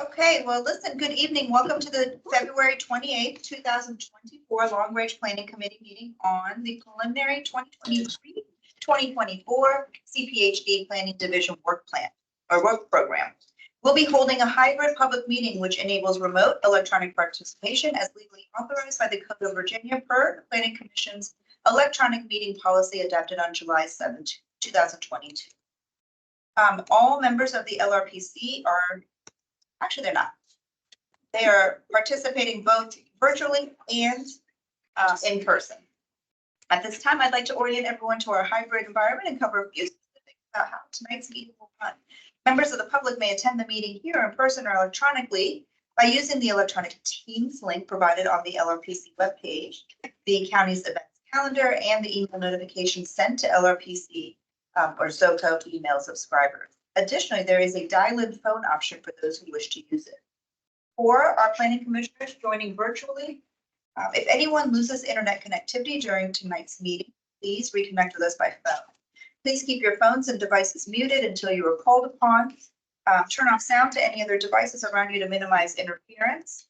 Okay, well, listen, good evening. Welcome to the February 28th, 2024 Long Range Planning Committee meeting on the preliminary 2023-2024 CPHD Planning Division Work Plan or Work Program. We'll be holding a hybrid public meeting which enables remote electronic participation as legally authorized by the Code of Virginia per the Planning Commission's electronic meeting policy adopted on July 7, 2022. All members of the LRPC are actually, they're not. They are participating both virtually and in person. At this time, I'd like to orient everyone to our hybrid environment and cover a few specifics about how tonight's meeting will run. Members of the public may attend the meeting here in person or electronically by using the electronic Teams link provided on the LRPC webpage, the county's events calendar, and the email notifications sent to LRPC or ZOCO email subscribers. Additionally, there is a dial-in phone option for those who wish to use it. For our planning commissioners joining virtually, if anyone loses internet connectivity during tonight's meeting, please reconnect with us by phone. Please keep your phones and devices muted until you are called upon. Turn off sound to any other devices around you to minimize interference.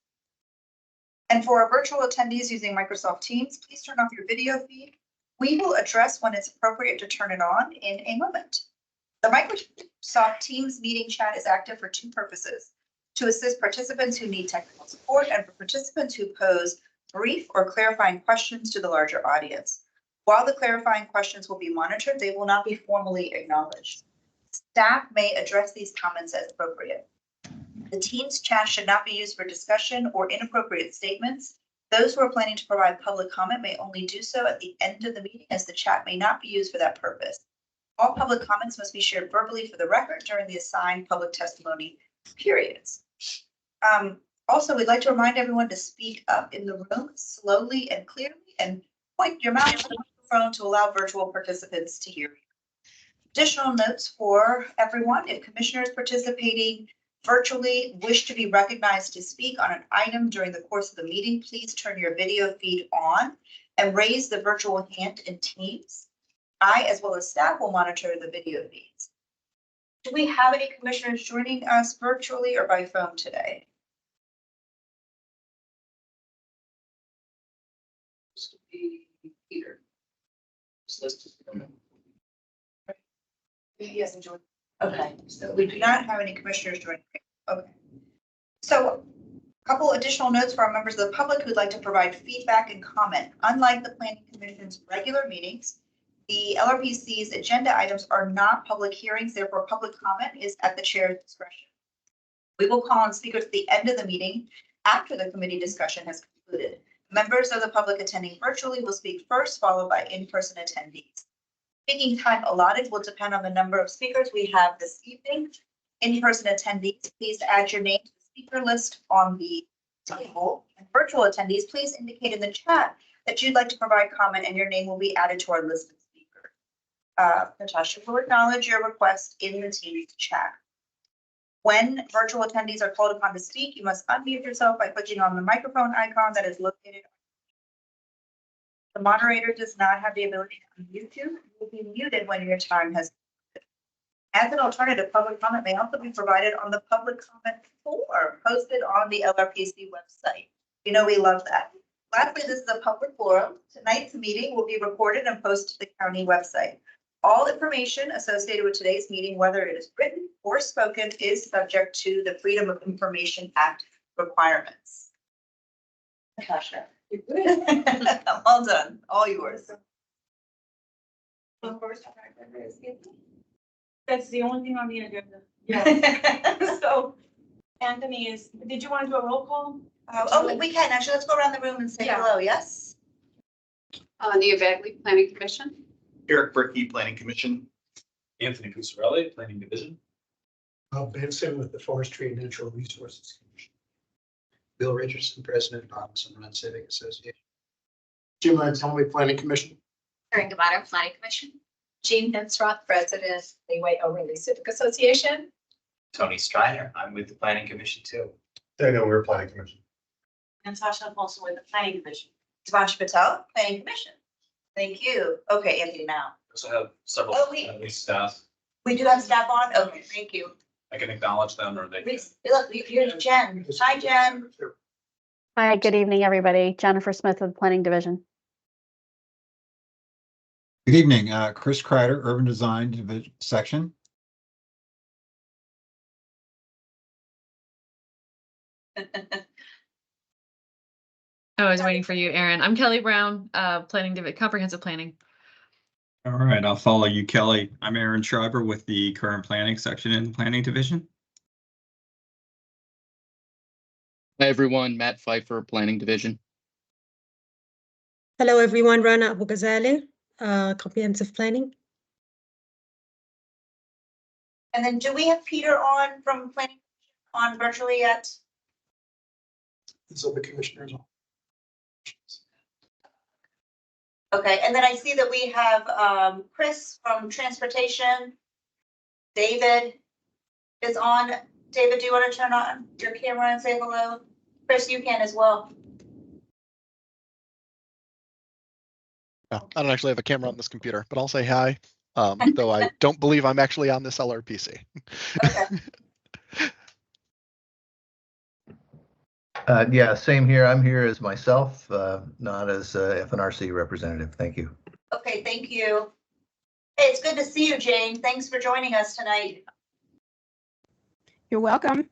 And for our virtual attendees using Microsoft Teams, please turn off your video feed. We will address when it's appropriate to turn it on in a moment. The Microsoft Teams meeting chat is active for two purposes: to assist participants who need technical support and for participants who pose brief or clarifying questions to the larger audience. While the clarifying questions will be monitored, they will not be formally acknowledged. Staff may address these comments as appropriate. The Teams chat should not be used for discussion or inappropriate statements. Those who are planning to provide public comment may only do so at the end of the meeting, as the chat may not be used for that purpose. All public comments must be shared verbally for the record during the assigned public testimony periods. Also, we'd like to remind everyone to speak up in the room slowly and clearly and point your mouth to the microphone to allow virtual participants to hear you. Additional notes for everyone: if commissioners participating virtually wish to be recognized to speak on an item during the course of the meeting, please turn your video feed on and raise the virtual hand in Teams. I, as well as staff, will monitor the video feeds. Do we have any commissioners joining us virtually or by phone today? This would be Peter. He hasn't joined. Okay, so we do not have any commissioners joining. Okay. So a couple additional notes for our members of the public who'd like to provide feedback and comment. Unlike the Planning Commission's regular meetings, the LRPC's agenda items are not public hearings, therefore public comment is at the chair's discretion. We will call on speakers at the end of the meeting after the committee discussion has concluded. Members of the public attending virtually will speak first, followed by in-person attendees. Speaking time allotted will depend on the number of speakers we have this evening. In-person attendees, please add your name to the speaker list on the table. And virtual attendees, please indicate in the chat that you'd like to provide comment and your name will be added to our list of speakers. Natasha will acknowledge your request in the Teams chat. When virtual attendees are called upon to speak, you must unmute yourself by clicking on the microphone icon that is located. The moderator does not have the ability to unmute you. You will be muted when your time has ended. As an alternative, public comment may also be provided on the public comment form posted on the LRPC website. You know we love that. Lastly, this is a public forum. Tonight's meeting will be recorded and posted to the county website. All information associated with today's meeting, whether it is written or spoken, is subject to the Freedom of Information Act requirements. Natasha. Well done. All yours. That's the only thing on the agenda. Yeah. So Anthony did you want to do a roll call? We can actually. Let's go around the room and say hello. Yes. Nia Bagley, Planning Commission. Eric Berkey, Planning Commission. Anthony Cusarelli, Planning Division. Benson with the Forestry and Natural Resources Commission. Bill Richardson, President, Robinson Run Civic Association. Jim Lanzoni, Planning Commission. Karen Gavato, Planning Commission. Jean Hensroth, President, Leeway Overley Civic Association. Tony Strider, I'm with the Planning Commission too. Daniel, we're Planning Commission. And Sasha also with the Planning Commission. Devansha Patel, Planning Commission. Thank you. Okay, Anthony, now. We also have several Oh, wait. at least staff. We do have staff on? Okay, thank you. I can acknowledge them or they can. Look, here's Jen. Hi, Jen. Hi, good evening, everybody. Jennifer Smith with the Planning Division. Good evening, Chris Kreider, Urban Design Division Section. I was waiting for you, Aaron. I'm Kelly Brown, comprehensive planning. All right, I'll follow you, Kelly. I'm Aaron Schreiber with the current planning section in the planning division. Hi, everyone. Matt Pfeiffer, Planning Division. Hello, everyone. Rana Abu Ghazali, Comprehensive Planning. And then do we have Peter on from planning on virtually yet? So the commissioners. Okay, and then I see that we have Chris from transportation. David is on. David, do you want to turn on your camera and say hello? Chris, you can as well. No, I don't actually have a camera on this computer, but I'll say hi. Though I don't believe I'm actually on this LRPC. Okay. Yeah, same here. I'm here as myself, not as FNRC representative. Thank you. Okay, thank you. Hey, it's good to see you, Jane. Thanks for joining us tonight. You're welcome.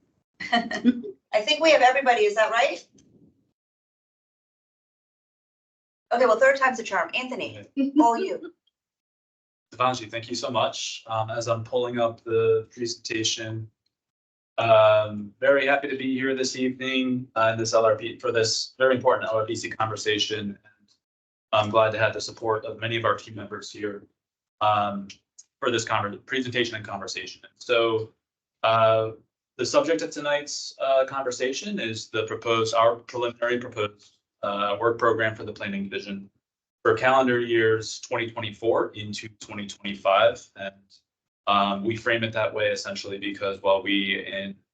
I think we have everybody. Is that right? Okay, well, third time's a charm. Anthony, all you. Devanshi, thank you so much. As I'm pulling up the presentation, very happy to be here this evening in this LRP for this very important LRPC conversation. And I'm glad to have the support of many of our team members here for this presentation and conversation. So the subject of tonight's conversation is our preliminary proposed work program for the planning division for calendar years 2024 into 2025. And we frame it that way essentially because while we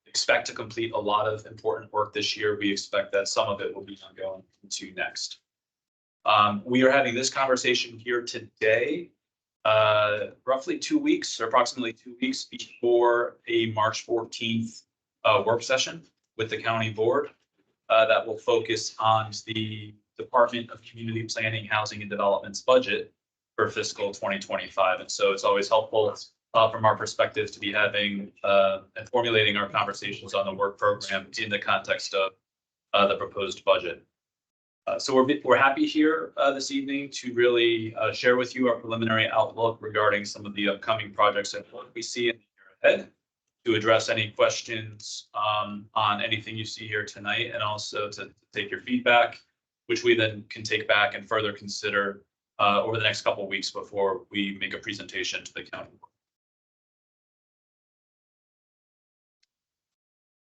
expect to complete a lot of important work this year, we expect that some of it will be ongoing into next. We are having this conversation here today, roughly 2 weeks or approximately 2 weeks before a March 14th work session with the county board that will focus on the Department of Community Planning, Housing and Development's budget for fiscal 2025. And so it's always helpful from our perspective to be having and formulating our conversations on the work program in the context of the proposed budget. So we're happy here this evening to really share with you our preliminary outlook regarding some of the upcoming projects and what we see in the year ahead, to address any questions on anything you see here tonight, and also to take your feedback, which we then can take back and further consider over the next couple of weeks before we make a presentation to the county.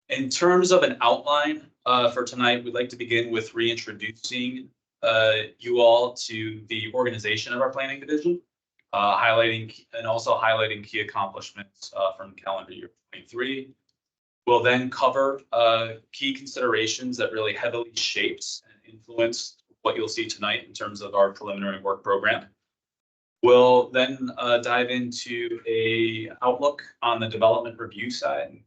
In terms of an outline for tonight, we'd like to begin with reintroducing you all to the organization of our planning division, highlighting key accomplishments from calendar year 23. We'll then cover key considerations that really heavily shapes and influence what you'll see tonight in terms of our preliminary work program. We'll then dive into a outlook on the development review side.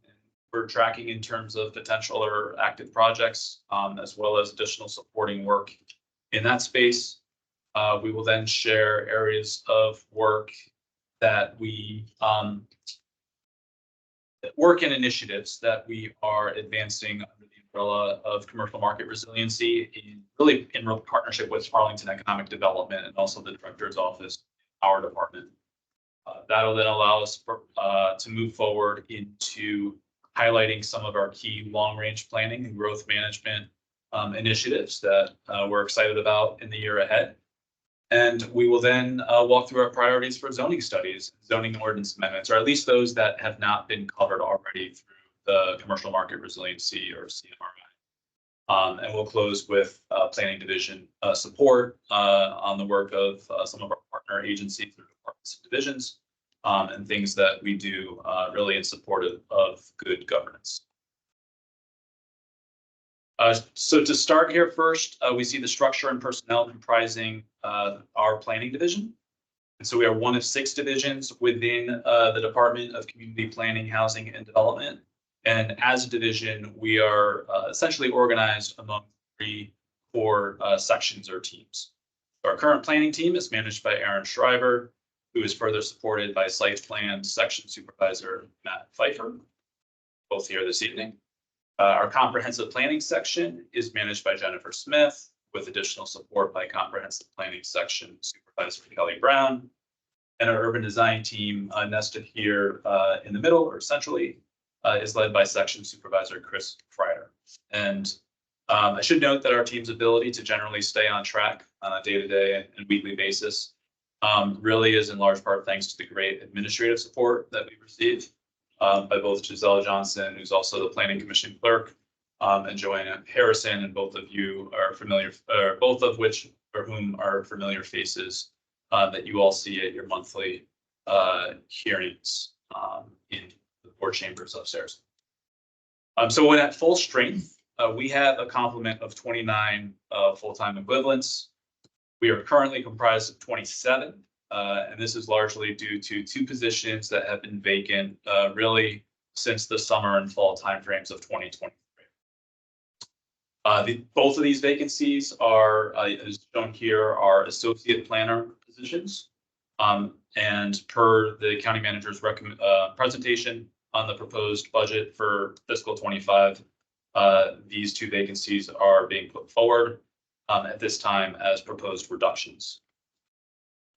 We're tracking in terms of potential or active projects, as well as additional supporting work in that space. We will then share areas of work that we work in initiatives that we are advancing under the umbrella of commercial market resiliency in real partnership with Arlington Economic Development and also the Director's Office, our department. That'll then allow us to move forward into highlighting some of our key long-range planning and growth management initiatives that we're excited about in the year ahead. And we will then walk through our priorities for zoning studies, zoning ordinance amendments, or at least those that have not been covered already through the commercial market resiliency or CMRI. And we'll close with planning division support on the work of some of our partner agencies, their departments and divisions, and things that we do really in support of good governance. So to start here first, we see the structure and personnel comprising our planning division. And so we are one of 6 divisions within the Department of Community Planning, Housing, and Development. And as a division, we are essentially organized among 3 core sections or teams. Our current planning team is managed by Aaron Schreiber, who is further supported by Site Plan Section Supervisor Matt Pfeiffer, both here this evening. Our comprehensive planning section is managed by Jennifer Smith, with additional support by comprehensive planning section Supervisor Kelly Brown. And our urban design team, nested here in the middle or centrally, is led by section Supervisor Chris Kreider. And I should note that our team's ability to generally stay on track on a day-to-day and weekly basis really is in large part thanks to the great administrative support that we receive by both Giselle Johnson, who's also the Planning Commission clerk, and Joanna Harrison, and both of you are familiar, both of which or whom are familiar faces that you all see at your monthly hearings in the 4 chambers upstairs. So when at full strength, we have a complement of 29 full-time equivalents. We are currently comprised of 27, and this is largely due to 2 positions that have been vacant really since the summer and fall timeframes of 2023. Both of these vacancies are, as shown here, are associate planner positions. And per the county manager's presentation on the proposed budget for fiscal 25, these 2 vacancies are being put forward at this time as proposed reductions.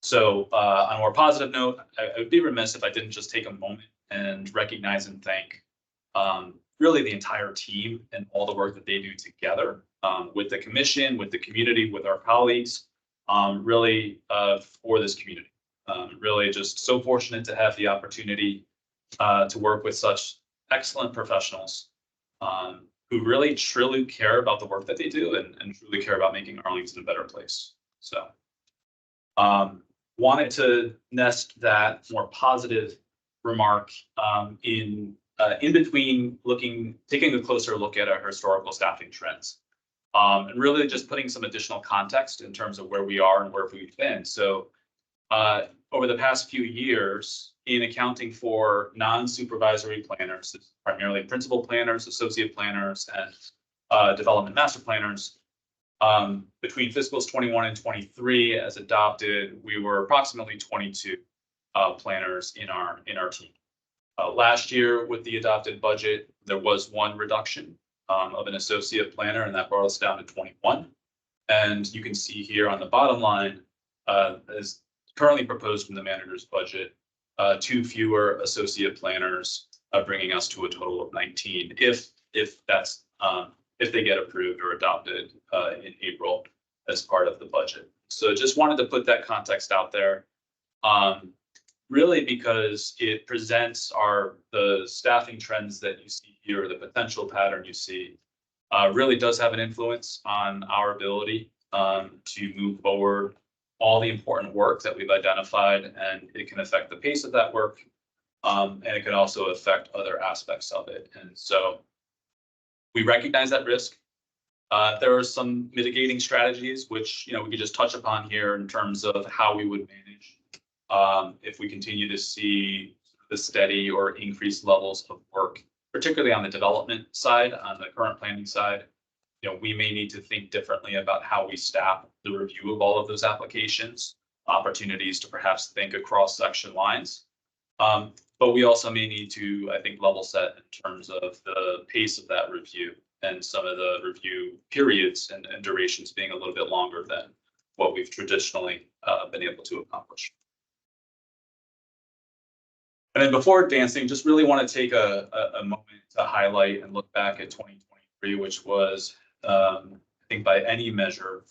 So on a more positive note, I would be remiss if I didn't just take a moment and recognize and thank really the entire team and all the work that they do together with the commission, with the community, with our colleagues, really for this community. Really just so fortunate to have the opportunity to work with such excellent professionals who really truly care about the work that they do and truly care about making Arlington a better place. So wanted to nest that more positive remark in between taking a closer look at our historical staffing trends, and really just putting some additional context in terms of where we are and where we've been. So over the past few years, in accounting for non-supervisory planners, primarily principal planners, associate planners, and development master planners, between fiscals 21 and 23 as adopted, we were approximately 22 planners in our team. Last year with the adopted budget, there was 1 reduction of an associate planner, and that brought us down to 21. And you can see here on the bottom line, as currently proposed in the manager's budget, 2 fewer associate planners, bringing us to a total of 19 if that's if they get approved or adopted in April as part of the budget. So just wanted to put that context out there, really because it presents the staffing trends that you see here, the potential pattern you see, really does have an influence on our ability to move forward all the important work that we've identified, and it can affect the pace of that work, and it can also affect other aspects of it. And so we recognize that risk. There are some mitigating strategies, which we could just touch upon here in terms of how we would manage if we continue to see the steady or increased levels of work, particularly on the development side, on the current planning side. We may need to think differently about how we staff the review of all of those applications, opportunities to perhaps think across section lines. But we also may need to, I think, level set in terms of the pace of that review and some of the review periods and durations being a little bit longer than what we've traditionally been able to accomplish. And then before advancing, just really want to take a moment to highlight and look back at 2023, which was, I think by any measure,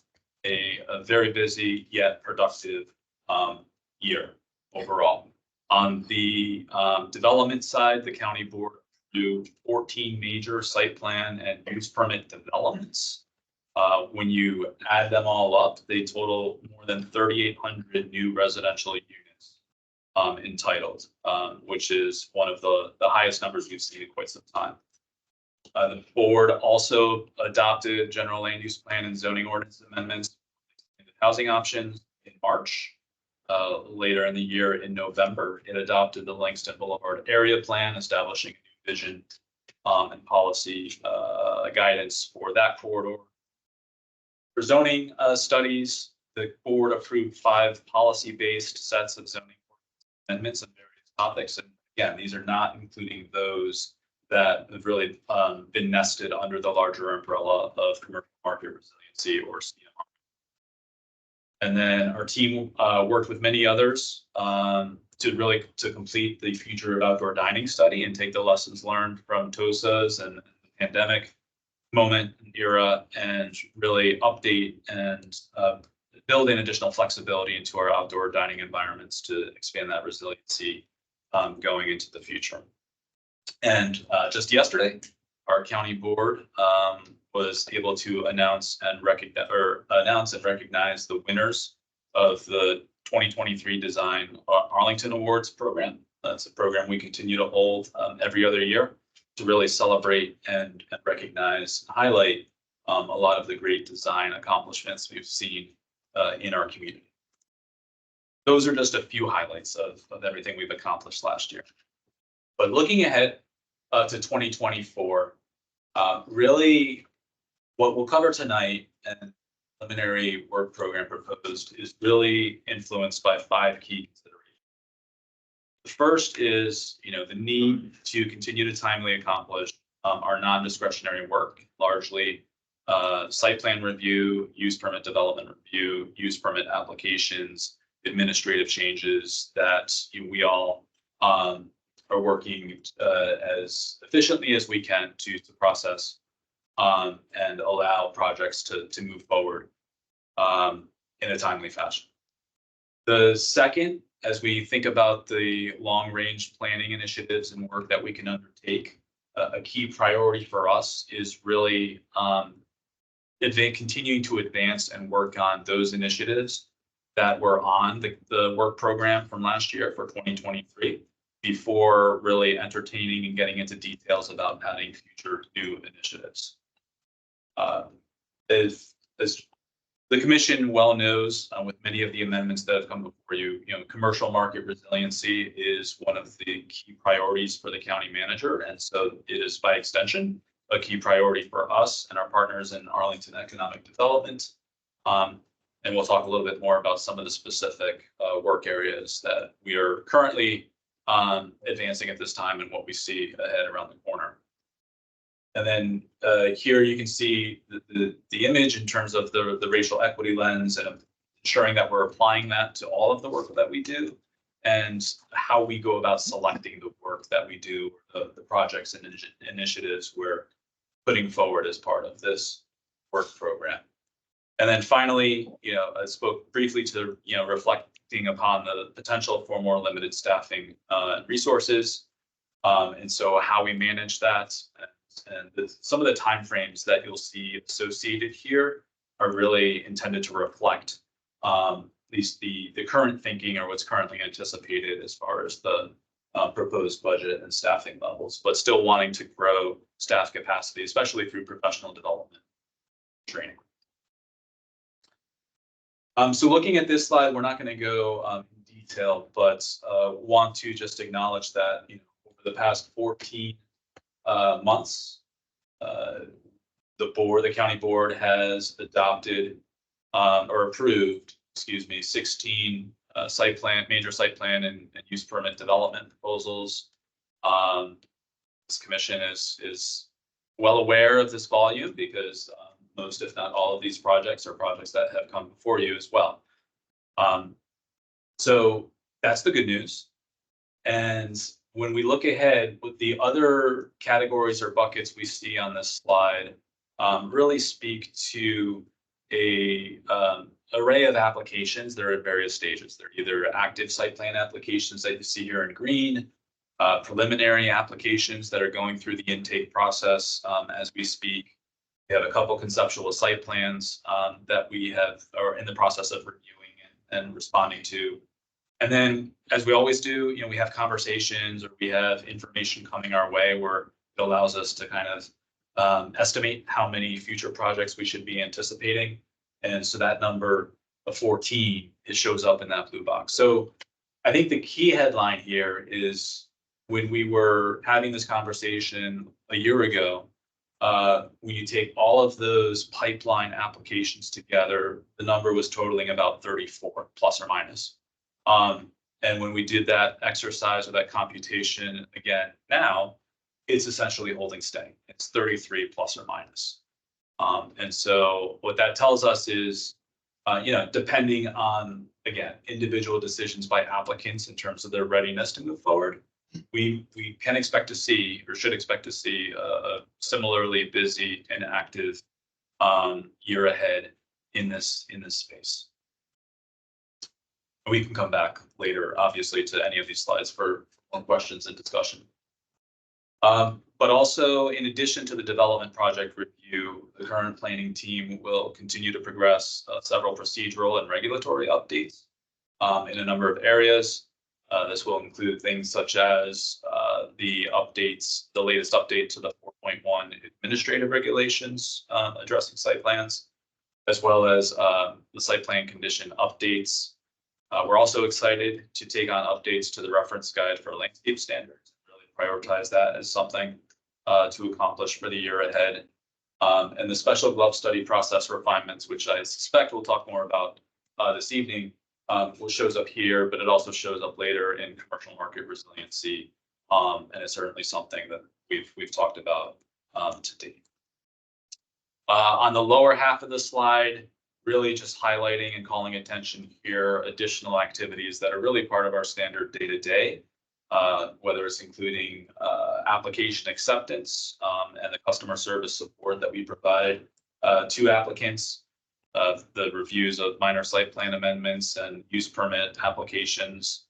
a very busy yet productive year overall. On the development side, the county board approved 14 major site plan and use permit developments. When you add them all up, they total more than 3,800 new residential units entitled, which is one of the highest numbers we've seen in quite some time. The board also adopted general land use plan and zoning ordinance amendments in the housing options in March. later in the year in November, it adopted the Langston Boulevard Area Plan, establishing a new vision and policy guidance for that corridor. For zoning studies, the board approved 5 policy-based sets of zoning amendments on various topics. And again, these are not including those that have really been nested under the larger umbrella of commercial market resiliency or CMR. And then our team worked with many others to complete the future of outdoor dining study and take the lessons learned from TOSAs and the pandemic moment and era, and really update and build in additional flexibility into our outdoor dining environments to expand that resiliency going into the future. And just yesterday, our county board was able to announce and recognize the winners of the 2023 Design Arlington Awards program. That's a program we continue to hold every other year to really celebrate and recognize, highlight a lot of the great design accomplishments we've seen in our community. Those are just a few highlights of everything we've accomplished last year. But looking ahead to 2024, really what we'll cover tonight and preliminary work program proposed is really influenced by 5 key considerations. The first is, the need to continue to timely accomplish our non-discretionary work, largely site plan review, use permit development review, use permit applications, administrative changes that we all are working as efficiently as we can to process and allow projects to move forward in a timely fashion. The second, as we think about the long-range planning initiatives and work that we can undertake, a key priority for us is really continuing to advance and work on those initiatives that were on the work program from last year for 2023 before really entertaining and getting into details about adding future new initiatives. As the commission well knows, with many of the amendments that have come before you, commercial market resiliency is one of the key priorities for the county manager. And so it is by extension a key priority for us and our partners in Arlington Economic Development. And we'll talk a little bit more about some of the specific work areas that we are currently advancing at this time and what we see ahead around the corner. And then here you can see the image in terms of the racial equity lens and ensuring that we're applying that to all of the work that we do and how we go about selecting the work that we do, the projects and initiatives we're putting forward as part of this work program. And then finally, I spoke briefly to, reflecting upon the potential for more limited staffing and resources. And so how we manage that and some of the timeframes that you'll see associated here are really intended to reflect the current thinking or what's currently anticipated as far as the proposed budget and staffing levels, but still wanting to grow staff capacity, especially through professional development training. So looking at this slide, we're not going to go in detail, but want to just acknowledge that over the past 14 months, the county board has adopted or approved, 16 major site plan and use permit development proposals. This commission is well aware of this volume because most, if not all, of these projects are projects that have come before you as well. So that's the good news. And when we look ahead, with the other categories or buckets we see on this slide, really speak to a array of applications that are at various stages. They're either active site plan applications that you see here in green, preliminary applications that are going through the intake process as we speak. We have a couple conceptual site plans that we are in the process of reviewing and responding to. And then, as we always do, we have conversations or we have information coming our way where it allows us to kind of estimate how many future projects we should be anticipating. And so that number a 14, it shows up in that blue box. So I think the key headline here is when we were having this conversation a year ago, when you take all of those pipeline applications together, the number was totaling about 34 plus or minus. And when we did that exercise or that computation again now, it's essentially holding steady. It's 33 plus or minus. And so what that tells us is, depending on, again, individual decisions by applicants in terms of their readiness to move forward, we can expect to see, or should expect to see, a similarly busy and active year ahead in this space. We can come back later, obviously, to any of these slides for more questions and discussion. But also, in addition to the development project review, the current planning team will continue to progress several procedural and regulatory updates in a number of areas. This will include things such as the latest update to the 4.1 administrative regulations addressing site plans, as well as the site plan condition updates. We're also excited to take on updates to the reference guide for landscape standards, really prioritize that as something to accomplish for the year ahead. And the special glove study process refinements, which I suspect we'll talk more about this evening, shows up here, but it also shows up later in commercial market resiliency. And it's certainly something that we've talked about to date. On the lower half of the slide, really just highlighting and calling attention here, additional activities that are really part of our standard day-to-day, whether it's including application acceptance and the customer service support that we provide to applicants, the reviews of minor site plan amendments and use permit applications,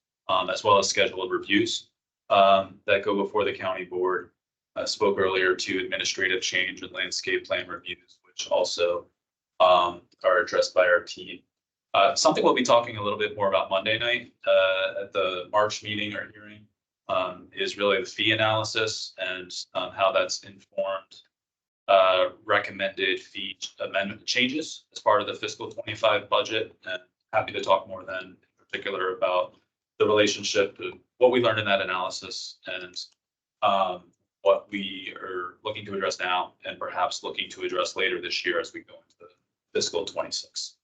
as well as scheduled reviews that go before the county board. I spoke earlier to administrative change and landscape plan reviews, which also are addressed by our team. Something we'll be talking a little bit more about Monday night at the March meeting or hearing is really the fee analysis and how that's informed recommended fee amendment changes as part of the fiscal 25 budget. And happy to talk more then in particular about the relationship, what we learned in that analysis, and what we are looking to address now and perhaps looking to address later this year as we go into the fiscal 26.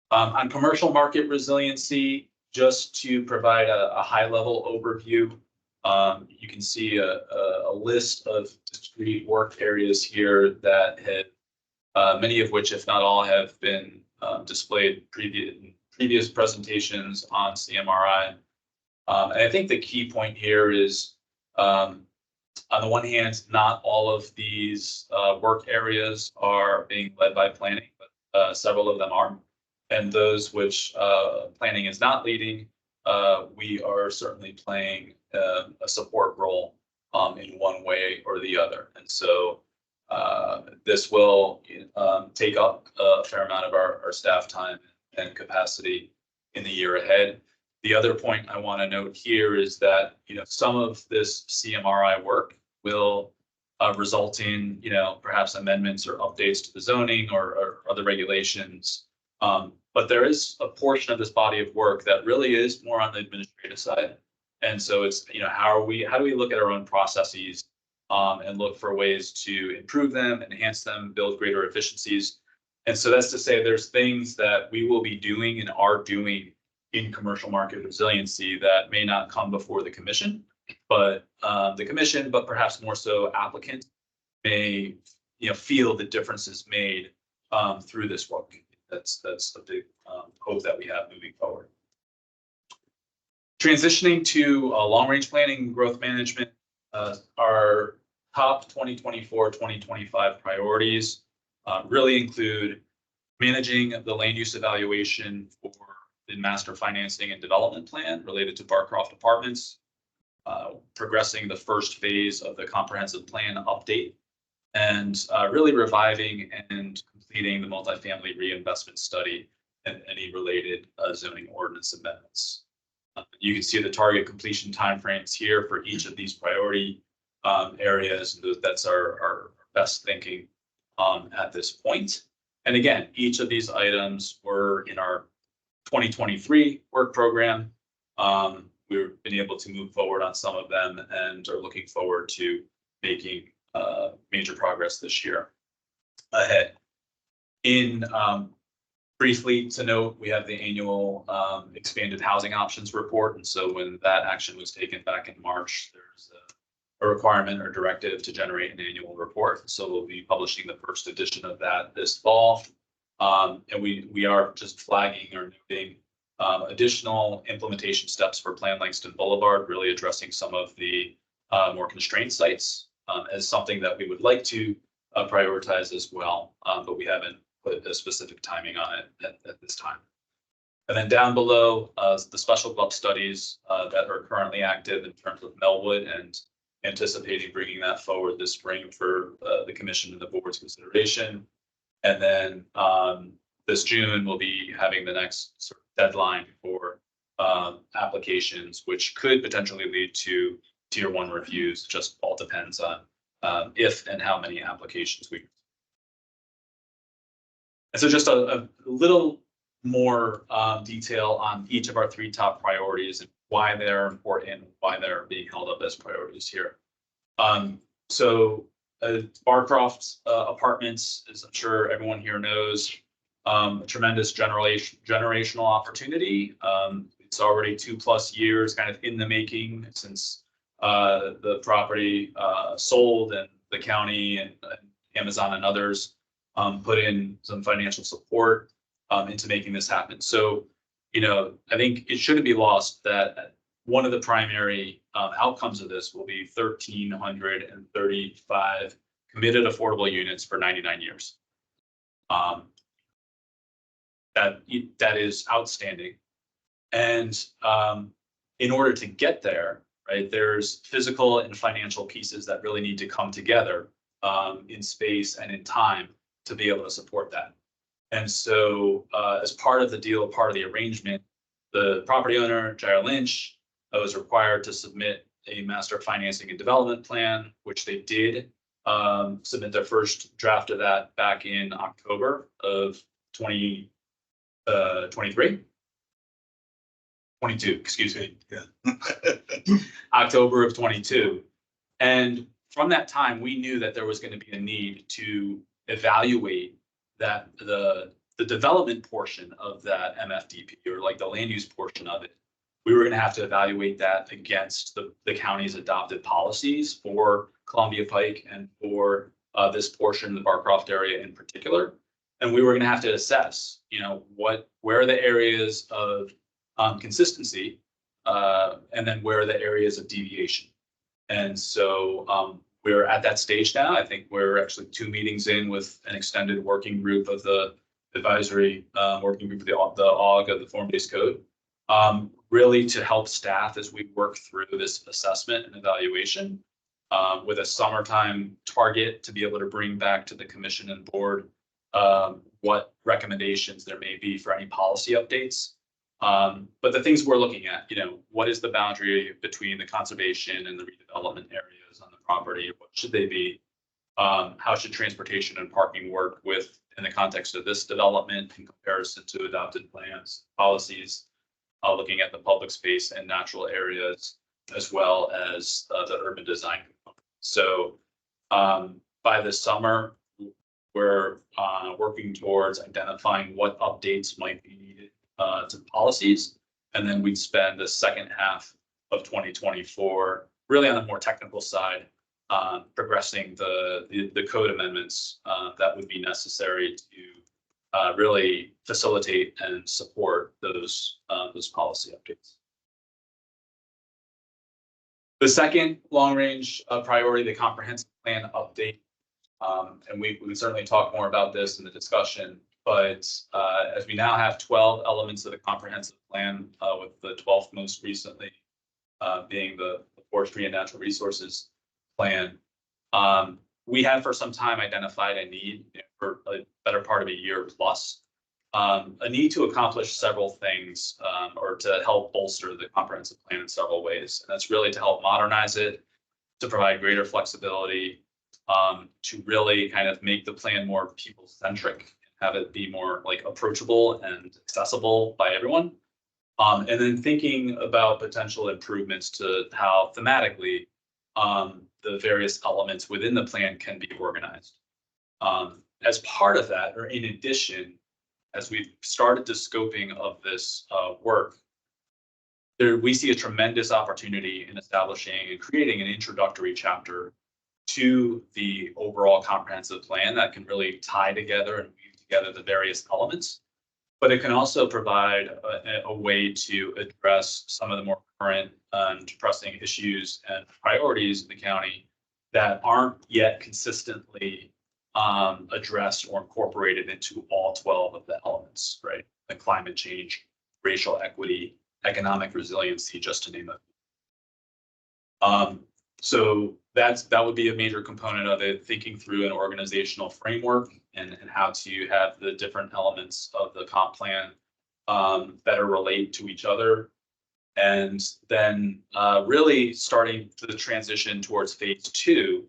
On commercial market resiliency, just to provide a high-level overview, you can see a list of discrete work areas here that had, many of which, if not all, have been displayed in previous presentations on CMRI. And I think the key point here is, on the one hand, not all of these work areas are being led by planning, but several of them are. And those which planning is not leading, we are certainly playing a support role in one way or the other. And so this will take up a fair amount of our staff time and capacity in the year ahead. The other point I want to note here is that, some of this CMRI work will result in, perhaps amendments or updates to the zoning or other regulations. But there is a portion of this body of work that really is more on the administrative side. And so it's, how do we look at our own processes and look for ways to improve them, enhance them, build greater efficiencies. And so that's to say there's things that we will be doing and are doing in commercial market resiliency that may not come before the commission, but but perhaps more so applicants may, feel the differences made through this work. That's a big hope that we have moving forward. Transitioning to long-range planning and growth management, our top 2024-2025 priorities really include managing the land use evaluation for the master financing and development plan related to Barcroft Apartments, progressing the first phase of the comprehensive plan update, and really reviving and completing the multifamily reinvestment study and any related zoning ordinance amendments. You can see the target completion timeframes here for each of these priority areas. That's our best thinking at this point. And again, each of these items were in our 2023 work program. We've been able to move forward on some of them and are looking forward to making major progress this year ahead. In briefly to note, we have the annual expanded housing options report. And so when that action was taken back in March, there's a requirement or directive to generate an annual report. So we'll be publishing the first edition of that this fall. And we are just flagging or noting additional implementation steps for Plan Langston Boulevard, really addressing some of the more constrained sites as something that we would like to prioritize as well, but we haven't put a specific timing on it at this time. And then down below, the special club studies that are currently active in terms of Melwood, and anticipating bringing that forward this spring for the commission and the board's consideration. And then this June, we'll be having the next sort of deadline for applications, which could potentially lead to tier 1 reviews. Just all depends on if and how many applications we. And so just a little more detail on each of our 3 top priorities and why they're important, why they're being held up as priorities here. Barcroft Apartments, as I'm sure everyone here knows, a tremendous generational opportunity. It's already 2+ years kind of in the making since the property sold, and the county and Amazon and others put in some financial support into making this happen. So, I think it shouldn't be lost that one of the primary outcomes of this will be 1,335 committed affordable units for 99 years. That is outstanding. And in order to get there, right, there's physical and financial pieces that really need to come together in space and in time to be able to support that. And so as part of the deal, part of the arrangement, the property owner, Jair Lynch, was required to submit a master financing and development plan, which they did submit their first draft of that back in October of 2023. 22, excuse me. Yeah. October of 22. And from that time, we knew that there was going to be a need to evaluate that the development portion of that MFDP, or like the land use portion of it. We were going to have to evaluate that against the county's adopted policies for Columbia Pike and for this portion of the Barcroft area in particular. And we were going to have to assess, where are the areas of consistency, and then where are the areas of deviation. And so we're at that stage now. I think we're actually 2 meetings in with an extended working group of the advisory working group of the OG of the form-based code, really to help staff as we work through this assessment and evaluation, with a summertime target to be able to bring back to the commission and board what recommendations there may be for any policy updates. But the things we're looking at, what is the boundary between the conservation and the redevelopment areas on the property? What should they be? How should transportation and parking work in the context of this development in comparison to adopted plans, policies, looking at the public space and natural areas, as well as the urban design component. So by this summer, we're working towards identifying what updates might be needed to policies. And then we'd spend the second half of 2024 really on the more technical side, progressing the code amendments that would be necessary to really facilitate and support those policy updates. The second long-range priority, the comprehensive plan update, and we can certainly talk more about this in the discussion, but as we now have 12 elements of the comprehensive plan, with the 12th most recently being the forestry and natural resources plan, we have for some time identified a need for a better part of a year plus, a need to accomplish several things, or to help bolster the comprehensive plan in several ways. And that's really to help modernize it, to provide greater flexibility, to really kind of make the plan more people-centric, have it be more like approachable and accessible by everyone. And then thinking about potential improvements to how thematically the various elements within the plan can be organized. As part of that, or in addition, as we've started the scoping of this work, we see a tremendous opportunity in establishing and creating an introductory chapter to the overall comprehensive plan that can really tie together and weave together the various elements. But it can also provide a way to address some of the more current and pressing issues and priorities in the county that aren't yet consistently addressed or incorporated into all 12 of the elements, right? The climate change, racial equity, economic resiliency, just to name it. So that would be a major component of it, thinking through an organizational framework and how to have the different elements of the comp plan better relate to each other. And then really starting to the transition towards phase 2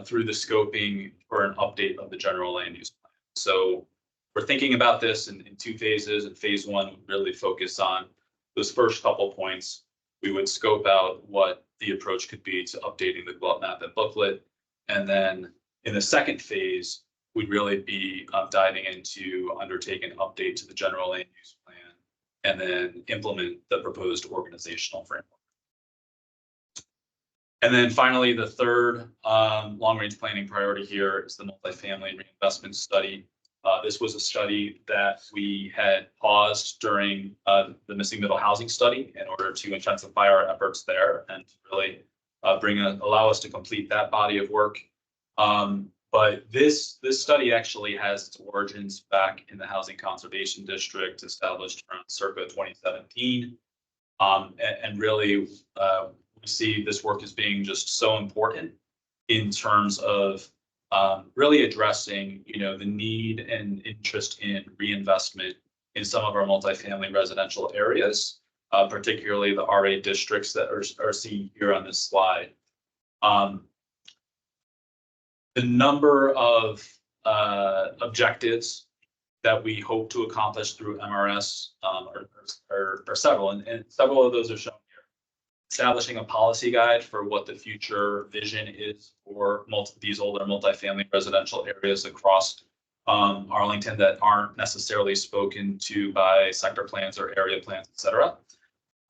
through the scoping for an update of the general land use plan. So we're thinking about this in 2 phases, and phase 1 would really focus on those first couple points. We would scope out what the approach could be to updating the GLUT map and booklet. And then in the second phase, we'd really be diving into undertaking an update to the general land use plan and then implement the proposed organizational framework. And then finally, the third long-range planning priority here is the multifamily reinvestment study. This was a study that we had paused during the missing middle housing study in order to intensify our efforts there and to really allow us to complete that body of work. But this study actually has its origins back in the Housing Conservation District, established around circa 2017. And really, we see this work as being just so important in terms of really addressing, the need and interest in reinvestment in some of our multifamily residential areas, particularly the RA districts that are seen here on this slide. The number of objectives that we hope to accomplish through MRS are several, and several of those are shown here. Establishing a policy guide for what the future vision is for these older multifamily residential areas across Arlington that aren't necessarily spoken to by sector plans or area plans, et cetera.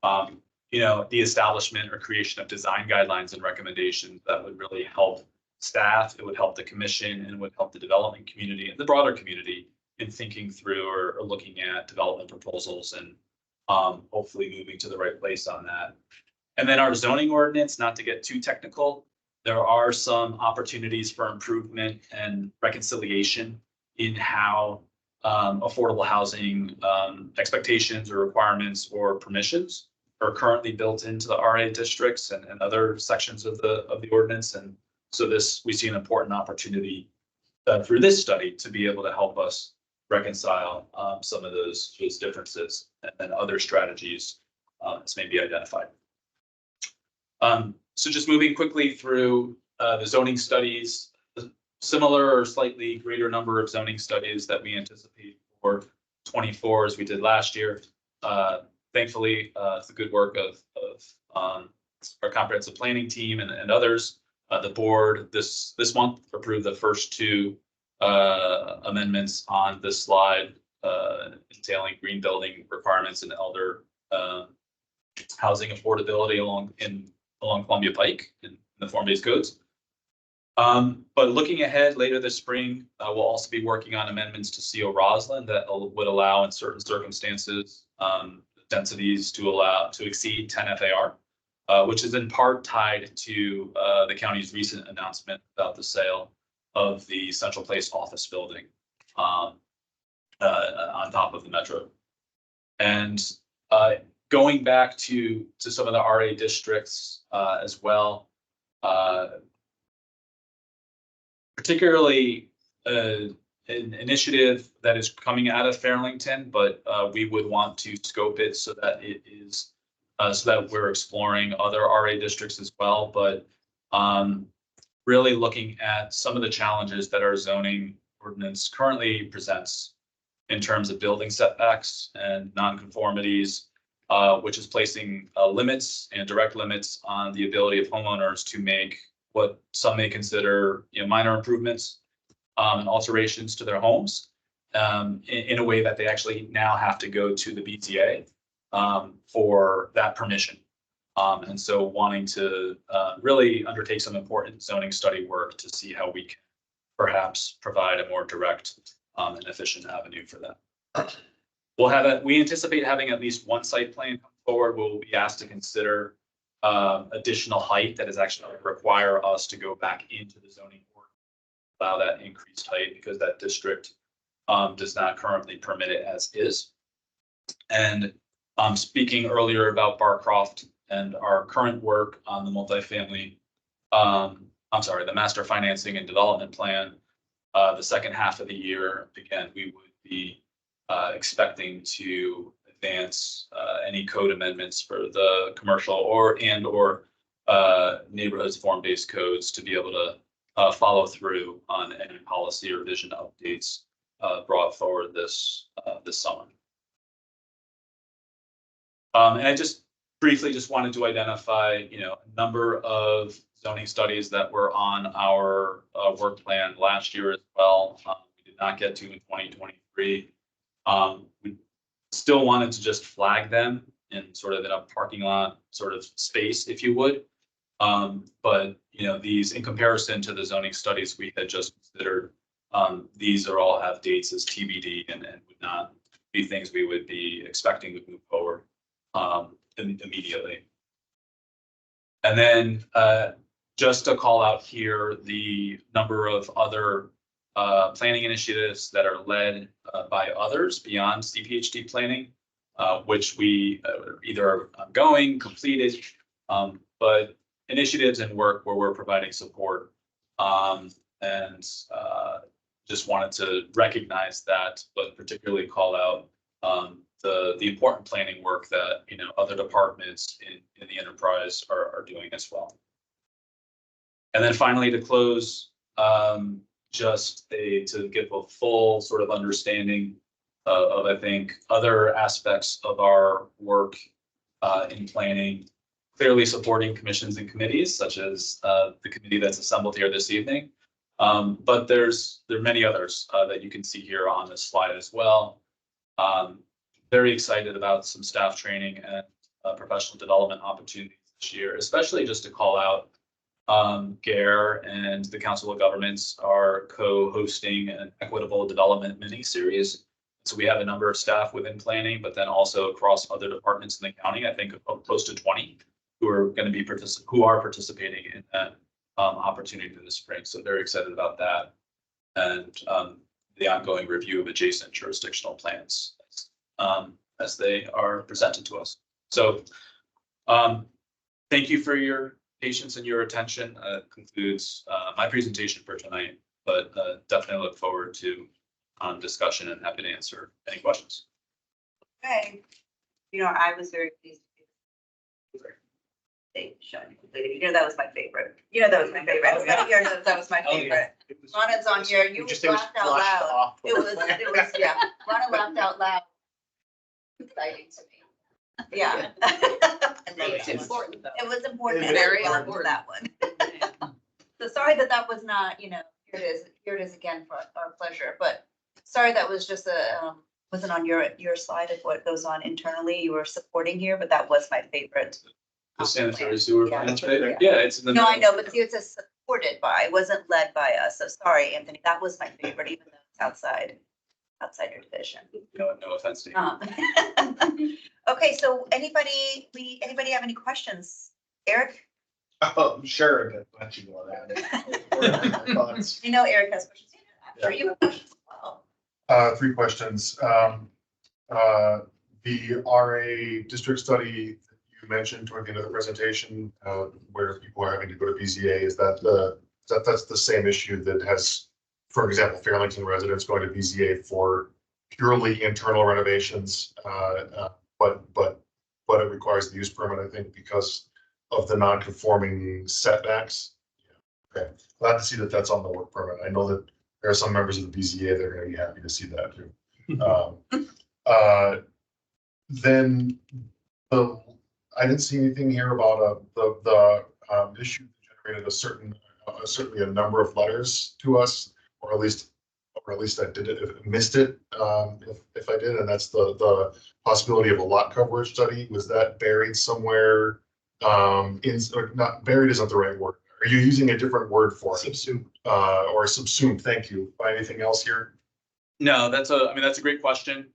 The establishment or creation of design guidelines and recommendations that would really help staff, it would help the commission, and it would help the development community and the broader community in thinking through or looking at development proposals and hopefully moving to the right place on that. And then our zoning ordinance, not to get too technical, there are some opportunities for improvement and reconciliation in how affordable housing expectations or requirements or permissions are currently built into the RA districts and other sections of the ordinance. And so we see an important opportunity through this study to be able to help us reconcile some of those differences and other strategies as may be identified. So just moving quickly through the zoning studies, similar or slightly greater number of zoning studies that we anticipate for 24 as we did last year. Thankfully, it's the good work of our comprehensive planning team and others. The board this month approved the first 2 amendments on this slide entailing green building requirements and elder housing affordability along Columbia Pike in the form-based codes. But looking ahead later this spring, we'll also be working on amendments to CO Roslyn that would allow in certain circumstances densities to exceed 10 FAR, which is in part tied to the county's recent announcement about the sale of the Central Place office building on top of the metro. And going back to some of the RA districts as well, particularly an initiative that is coming out of Arlington, but we would want to scope it so that it is so that we're exploring other RA districts as well. But really looking at some of the challenges that our zoning ordinance currently presents in terms of building setbacks and nonconformities, which is placing limits and direct limits on the ability of homeowners to make what some may consider, minor improvements and alterations to their homes in a way that they actually now have to go to the BZA for that permission. And so wanting to really undertake some important zoning study work to see how we can perhaps provide a more direct and efficient avenue for that. We anticipate having at least one site plan come forward. We'll be asked to consider additional height that is actually going to require us to go back into the zoning board, allow that increased height because that district does not currently permit it as is. And speaking earlier about Barcroft and our current work on the multifamily, the master financing and development plan, the second half of the year, again, we would be expecting to advance any code amendments for the commercial or neighborhoods form-based codes to be able to follow through on any policy or vision updates brought forward this summer. And I just briefly wanted to identify, a number of zoning studies that were on our work plan last year as well. We did not get to in 2023. We still wanted to just flag them in sort of in a parking lot sort of space, if you would. But these, in comparison to the zoning studies we had just considered, these are all have dates as TBD and would not be things we would be expecting to move forward immediately. And then just to call out here the number of other planning initiatives that are led by others beyond CPHD planning, which we either are ongoing, completed, but initiatives and work where we're providing support. And just wanted to recognize that, but particularly call out the important planning work that other departments in the enterprise are doing as well. And then finally, to close, to give a full sort of understanding of I think other aspects of our work in planning, clearly supporting commissions and committees such as the committee that's assembled here this evening. But there are many others that you can see here on this slide as well. Very excited about some staff training and professional development opportunities this year, especially just to call out GARE and the Council of Governments are co-hosting an equitable development mini-series. So we have a number of staff within planning, but then also across other departments in the county, I think close to 20 who are going to be participating in that opportunity in the spring. So very excited about that. And the ongoing review of adjacent jurisdictional plans as they are presented to us. So thank you for your patience and your attention. Concludes my presentation for tonight, but definitely look forward to discussion and happy to answer any questions. Okay. I was very pleased. That was my favorite. That was my favorite. That was my favorite. Ronan's on here. You laughed out loud. It was, yeah. Ronan laughed out loud. Exciting to me. Yeah. It's important though. It was important. Very and I loved important. that one. So sorry that was not, here it is again for our pleasure, but sorry that was just wasn't on your slide of what goes on internally. You were supporting here, but that was my favorite. The sanitary sewer. Yeah. Yeah, it's in the. No, I know, but see, it's a supported by, it wasn't led by us. So sorry, Anthony, that was my favorite, even though it's outside your division. No offense to you. Okay, so anybody have any questions? Eric? Oh, sure. Let you know that. I know Eric has questions. Are you have questions as well? 3 questions. The RA district study that you mentioned toward the end of the presentation, where people are having to go to BZA, that's the same issue that has, for example, Arlington residents going to BZA for purely internal renovations, but it requires the use permit, I think, because of the non-conforming setbacks. Okay, glad to see that that's on the work permit. I know that there are some members of the BZA that are gonna be happy to see that too. Then I didn't see anything here about the issue that generated certainly a number of letters to us, or at least I did it, missed it, if I did, and that's the possibility of a lot coverage study. Was that buried somewhere? Or not buried isn't the right word. Are you using a different word for it? Subsumed. Or subsumed, thank you. Find anything else here? No, that's a great question.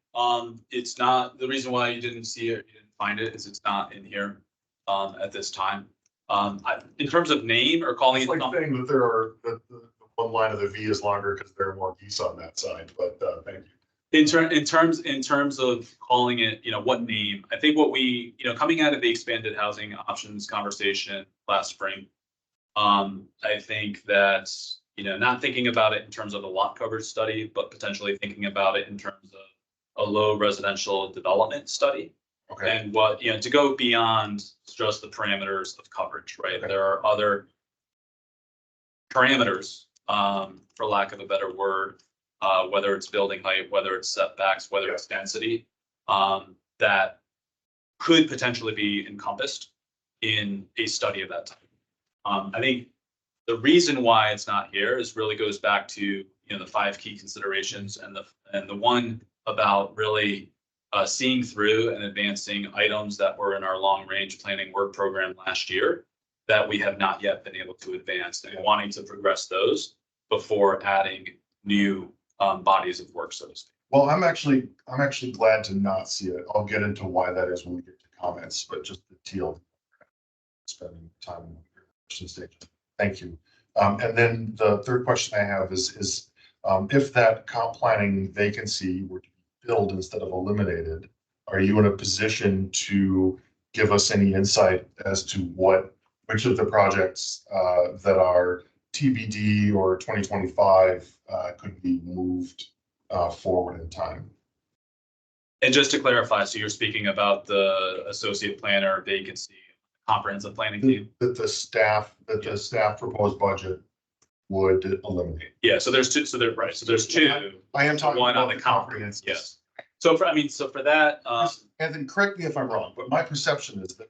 It's not, the reason why you didn't see it, you didn't find it, is it's not in here, at this time. In terms of name or calling It's it. like saying that that the one line of the V is longer because there are more geese on that side, but, thank you. In terms of calling it, what name, I think what we, coming out of the expanded housing options conversation last spring, I think that, not thinking about it in terms of a lot coverage study, but potentially thinking about it in terms of a low residential development study. Okay. And what, to go beyond just the parameters of coverage, right? Okay. There are other parameters, for lack of a better word, whether it's building height, whether it's setbacks, whether it's density, that could potentially be encompassed in a study of that type. I think the reason why it's not here is really goes back to, the 5 key considerations and the one about really seeing through and advancing items that were in our long range planning work program last year that we have not yet been able to advance, and wanting to progress those before adding new bodies of work, so to speak. Well, I'm actually glad to not see it. I'll get into why that is when we get to comments, but just the teal spending time in your question stage. Thank you. And then the third question I have is if that comp planning vacancy were to be filled instead of eliminated, are you in a position to give us any insight as to which of the projects that are TBD or 2025 could be moved forward in time? And just to clarify, so you're speaking about the associate planner vacancy, comprehensive planning team? That the staff proposed budget would eliminate. Yeah, so there's two, so there's two. I am talking one on about the the comprehensive. Yes. So for that, And then correct me if I'm wrong, but my perception is that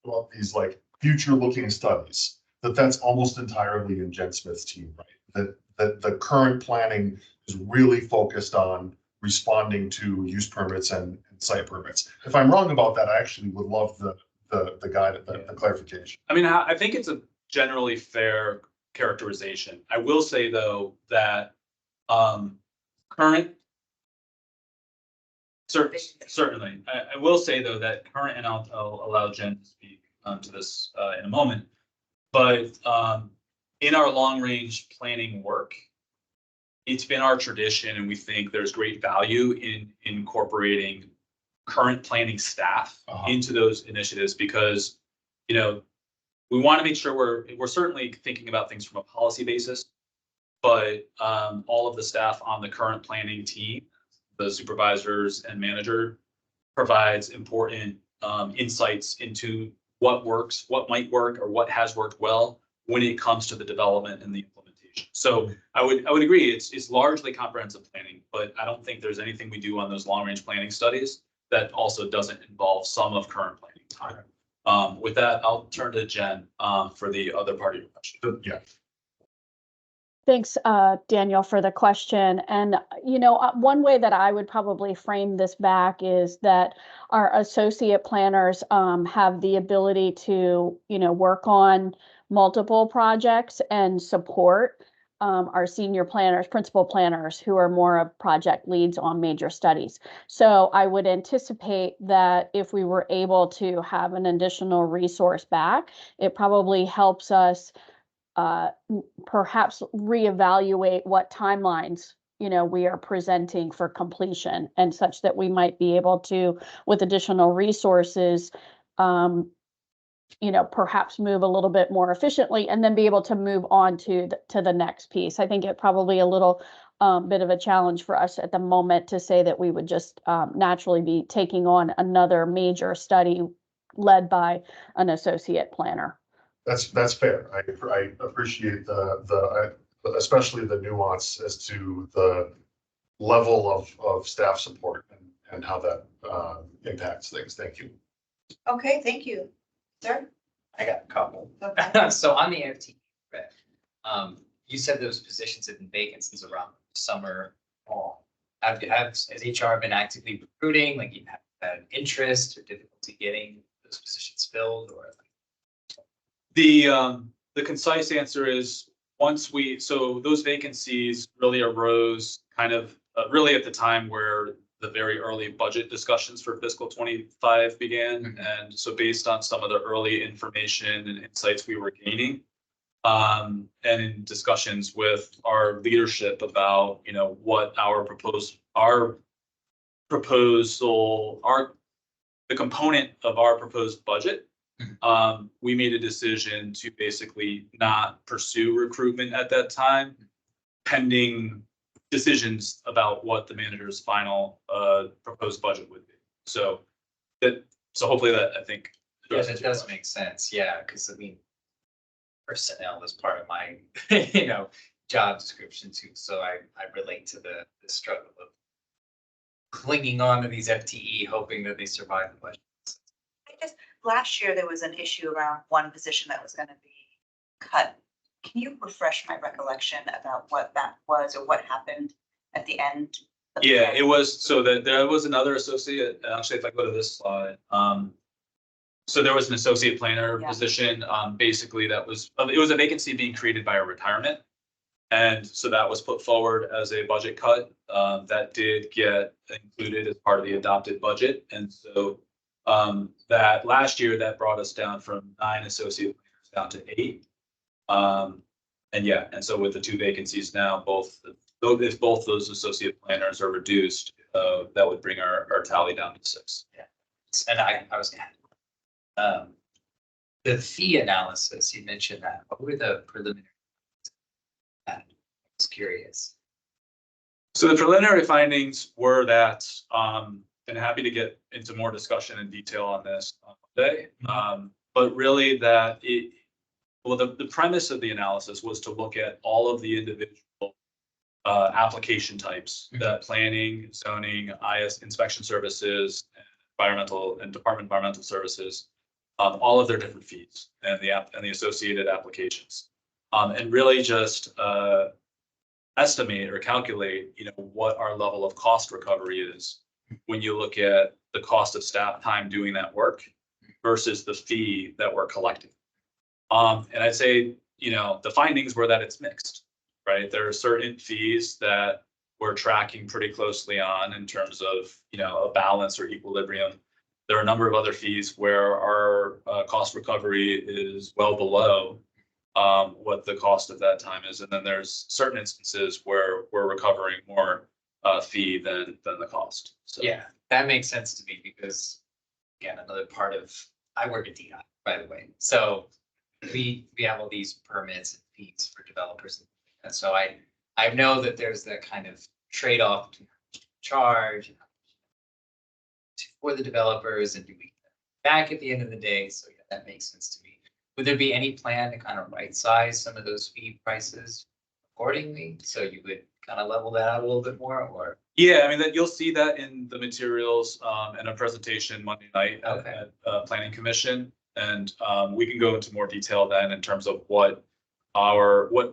about these like future looking studies, that's almost entirely in Jen Smith's team, right? That the current planning is really focused on responding to use permits and site permits. If I'm wrong about that, I actually would love the guide, the clarification. I mean, I think it's a generally fair characterization. I will say though that certainly, I will say though that current, and I'll allow Jen to speak to this in a moment, but in our long range planning work, it's been our tradition, and we think there's great value in incorporating current planning staff into those initiatives, because, we want to make sure we're certainly thinking about things from a policy basis, but all of the staff on the current planning team, the supervisors and manager, provides important insights into what works, what might work, or what has worked well when it comes to the development and the implementation. So I would agree, it's largely comprehensive planning, but I don't think there's anything we do on those long range planning studies that also doesn't involve some of current planning time. With that, I'll turn to Jen for the other part of your question. Yeah. Thanks, Daniel, for the question. And, one way that I would probably frame this back is that our associate planners have the ability to, work on multiple projects and support our senior planners, principal planners, who are more of project leads on major studies. So I would anticipate that if we were able to have an additional resource back, it probably helps us perhaps reevaluate what timelines we are presenting for completion, and such that we might be able to, with additional resources, perhaps move a little bit more efficiently, and then be able to move on to the next piece. I think it probably a little bit of a challenge for us at the moment to say that we would just naturally be taking on another major study led by an associate planner. That's fair. I appreciate especially the nuance as to the level of staff support and how that impacts things. Thank you. Okay, thank you. Sir? I got a couple. Okay. So on the FTE, you said those positions have been vacant since around summer, fall. Has HR been actively recruiting? Like you have had interest or difficulty getting those positions filled, or? The concise answer is so those vacancies really arose kind of really at the time where the very early budget discussions for fiscal 25 began. And so based on some of the early information and insights we were gaining, and in discussions with our leadership about, what the component of our proposed budget, we made a decision to basically not pursue recruitment at that time, pending decisions about what the manager's final proposed budget would be. So hopefully that, I think. Yeah, that does make sense. Yeah, because I mean, personnel is part of my, job description too. So I relate to the struggle of clinging on to these FTE, hoping that they survive the budget. Last year, there was an issue around one position that was going to be cut. Can you refresh my recollection about what that was or what happened at the end? Yeah, it was, so that there was another associate, actually, if I go to this slide. So there was an associate planner position, basically it was a vacancy being created by a retirement. And so that was put forward as a budget cut, that did get included as part of the adopted budget. And so that last year, that brought us down from 9 associate planners down to 8. And so with the 2 vacancies now, if both those associate planners are reduced, that would bring our tally down to 6. Yeah, and I was gonna the fee analysis, you mentioned that. What were the preliminary? I was curious. So the preliminary findings were that, and happy to get into more discussion and detail on this on Monday. But really that the premise of the analysis was to look at all of the individual application types that planning, zoning, IS inspection services, environmental and Department of Environmental Services, all of their different fees and the associated applications, and really just estimate or calculate, what our level of cost recovery is when you look at the cost of staff time doing that work versus the fee that we're collecting. And I'd say, the findings were that it's mixed, right? There are certain fees that we're tracking pretty closely on in terms of, a balance or equilibrium. There are a number of other fees where our cost recovery is well below what the cost of that time is. And then there's certain instances where we're recovering more fee than the cost. So. Yeah, that makes sense to me because, again, another part of, I work at DI, by the way. So we have all these permits and fees for developers. And so I know that there's that kind of trade-off between how much to charge for the developers and do we get back at the end of the day. So yeah, that makes sense to me. Would there be any plan to kind of right size some of those fee prices accordingly? So you would kind of level that out a little bit more, or? Yeah, I mean, you'll see that in the materials and a presentation Monday night at Planning Commission. And we can go into more detail then in terms of what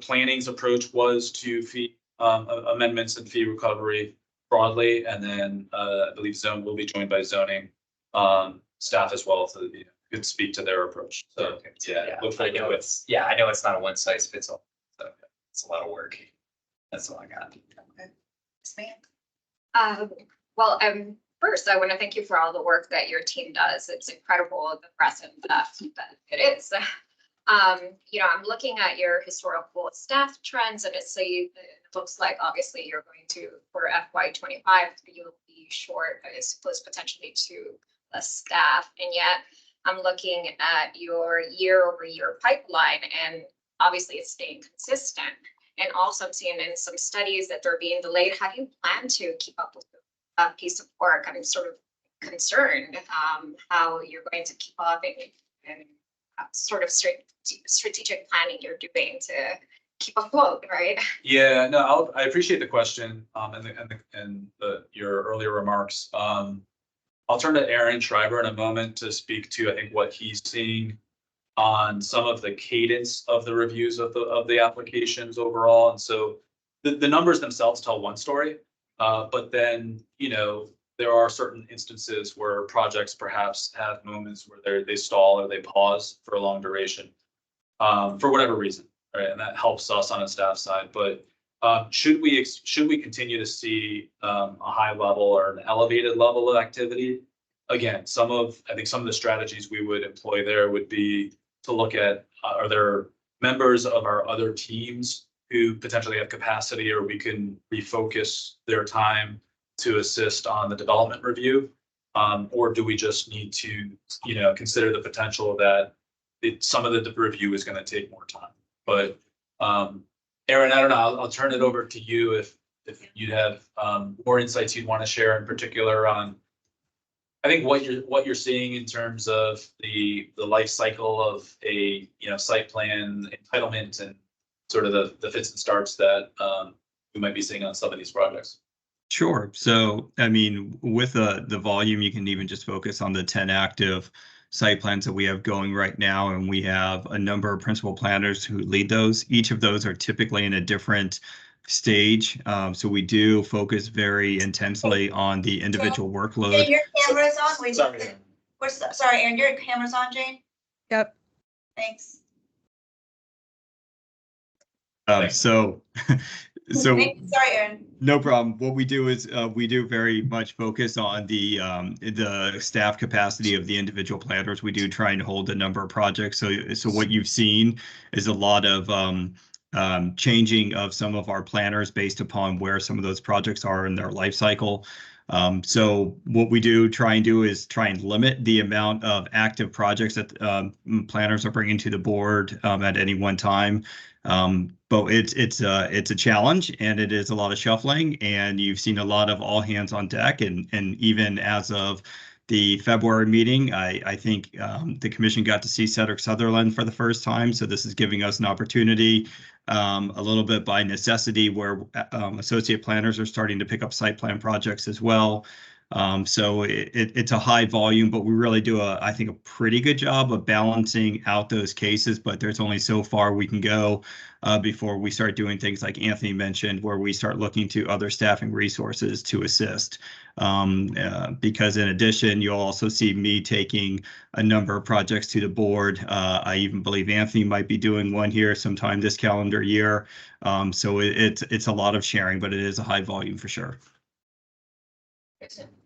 planning's approach was to fee amendments and fee recovery broadly. And then I believe zone will be joined by zoning staff as well to could speak to their approach. So I know it's not a one size fits all. So it's a lot of work. That's all I got. Okay. Yes, ma'am. First, I want to thank you for all the work that your team does. It's incredible, the present that it is. I'm looking at your historical staff trends, and it looks like obviously you're going to, for FY25, you'll be short, I suppose, potentially 2 less staff. And yet I'm looking at your year-over-year pipeline, and obviously it's staying consistent. And also I'm seeing in some studies that they're being delayed. How do you plan to keep up with that piece of work? I'm sort of concerned how you're going to keep up and sort of strategic planning you're doing to keep afloat, right? Yeah, no, I appreciate the question, and your earlier remarks. I'll turn to Aaron Schreiber in a moment to speak to, I think, what he's seeing on some of the cadence of the reviews of the applications overall. And so the numbers themselves tell one story, but then, you know, there are certain instances where projects perhaps have moments where they stall or they pause for a long duration, for whatever reason, right? And that helps us on a staff side. But should we continue to see a high level or an elevated level of activity? Again, I think some of the strategies we would employ there would be to look at, are there members of our other teams who potentially have capacity, or we can refocus their time to assist on the development review? Or do we just need to, you know, consider the potential that some of the review is going to take more time? But Aaron, I don't know, I'll turn it over to you if you have more insights you'd want to share, in particular on, I think, what you're seeing in terms of the life cycle of a, you know, site plan entitlement and sort of the fits and starts that we might be seeing on some of these projects. Sure. So, I mean, with the volume, you can even just focus on the 10 active site plans that we have going right now. And we have a number of principal planners who lead those. Each of those are typically in a different stage. So we do focus very intensely on the individual workload. Jane, your camera's on. Wait, Sorry. sorry, Aaron, your camera's on, Jane? Yep. Thanks. So Sorry, Aaron. no problem. What we do is we do very much focus on the staff capacity of the individual planners. We do try and hold a number of projects. So what you've seen is a lot of changing of some of our planners based upon where some of those projects are in their life cycle. So what we do try and limit the amount of active projects that planners are bringing to the board at any one time. But it's a challenge, and it is a lot of shuffling, and you've seen a lot of all hands on deck, and even as of the February meeting, I think the commission got to see Cedric Sutherland for the first time. So this is giving us an opportunity, a little bit by necessity, where associate planners are starting to pick up site plan projects as well. So it's a high volume, but we really do I think a pretty good job of balancing out those cases, but there's only so far we can go before we start doing things like Anthony mentioned, where we start looking to other staffing resources to assist. Because in addition, you'll also see me taking a number of projects to the board. I even believe Anthony might be doing one here sometime this calendar year. So it's a lot of sharing, but it is a high volume for sure.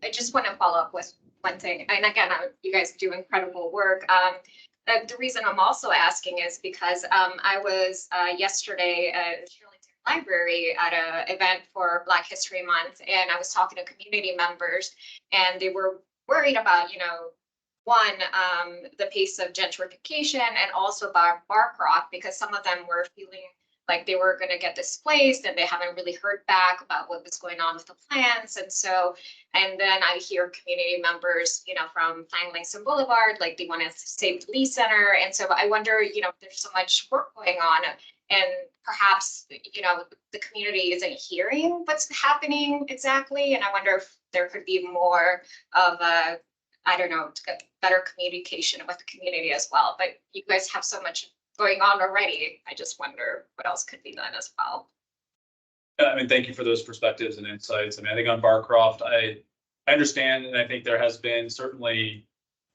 I just want to follow up with one thing. And again, you guys do incredible work. The reason I'm also asking is because I was yesterday at Arlington Library at an event for Black History Month, and I was talking to community members, and they were worried about, you know, one, the pace of gentrification, and also about Barcroft, because some of them were feeling like they were going to get displaced, and they haven't really heard back about what was going on with the plans. And then I hear community members, you know, from Pine Langston Boulevard, like they want to save the Lee Center. And so I wonder, you know, there's so much work going on, and perhaps, you know, the community isn't hearing what's happening exactly. And I wonder if there could be more of a, I don't know, to get better communication with the community as well. But you guys have so much going on already. I just wonder what else could be done as well. I mean, thank you for those perspectives and insights. I mean, I think on Barcroft, I understand, and I think there has been certainly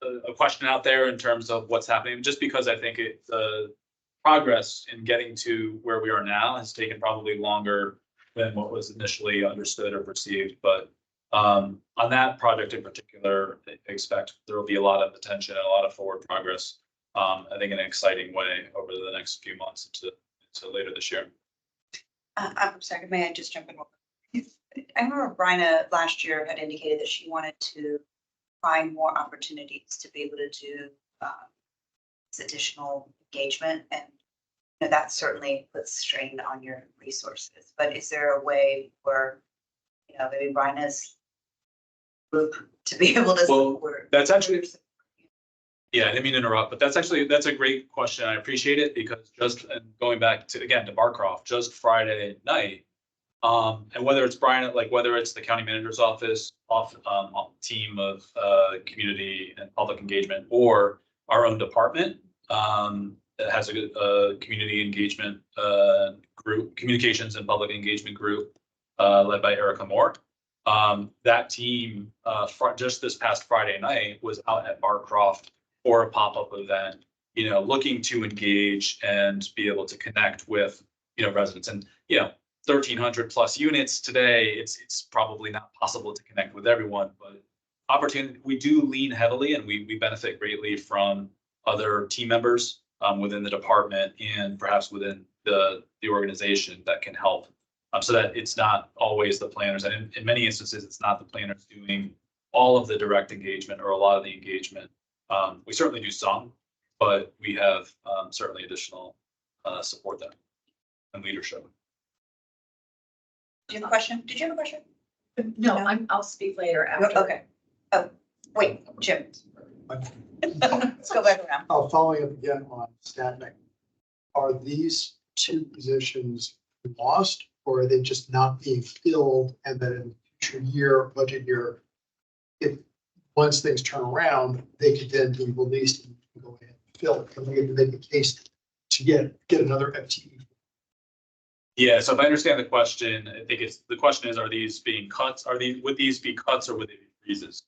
a question out there in terms of what's happening, just because I think the progress in getting to where we are now has taken probably longer than what was initially understood or perceived. But on that project in particular, I expect there will be a lot of attention and a lot of forward progress, I think, in an exciting way over the next few months into later this year. I'm sorry, may I just jump in? I remember Bryna last year had indicated that she wanted to find more opportunities to be able to do this additional engagement, and you know, that certainly puts strain on your resources. But is there a way for, you know, maybe Bryna's group to be able to Well, support? that's actually Yeah, I didn't mean to interrupt, but that's a great question. I appreciate it because and going back to, again, to Barcroft, just Friday night. And whether it's Brian, like whether it's the county manager's office, team of, community and public engagement or our own department, that has a good, community engagement, group, communications and public engagement group, led by Erica Moore. That team, just this past Friday night was out at Barcroft for a pop-up event, looking to engage and be able to connect with, residents and, 1,300 plus units today. It's probably not possible to connect with everyone, but opportunity, we do lean heavily and we benefit greatly from other team members, within the department and perhaps within the organization that can help. So that it's not always the planners, and in many instances, it's not the planners doing all of the direct engagement or a lot of the engagement. We certainly do some, but we have certainly additional support there and leadership. Do you have a question? Did you have a question? No, I'll speak later after. Okay. Oh, wait, Jim. Let's go back around. Following up again on staffing. Are these two positions lost, or are they just not being filled? And then in future year, budget year, if once things turn around, they could then be released and go ahead and fill it. And we have to make a case to get another FTE. Yeah, so if I understand the question, I think the question is, are these being cuts? Would these be cuts or would they be freezes?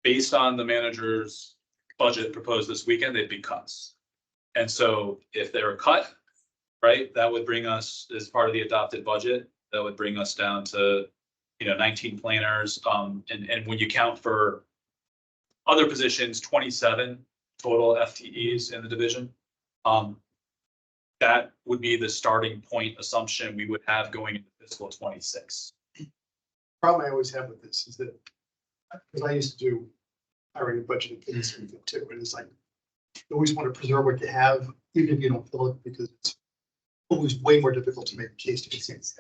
Based on the manager's budget proposed this weekend, they'd be cuts. And so if they're a cut, right, that would bring us, as part of the adopted budget, that would bring us down to, 19 planners. And when you count for other positions, 27 total FTEs in the division. That would be the starting point assumption we would have going into fiscal 26. Problem I always have with this is that, because I used to do hiring and budgeting things too, and it's like, you always want to preserve what you have, even if you don't fill it, because it's always way more difficult to make a case to get things.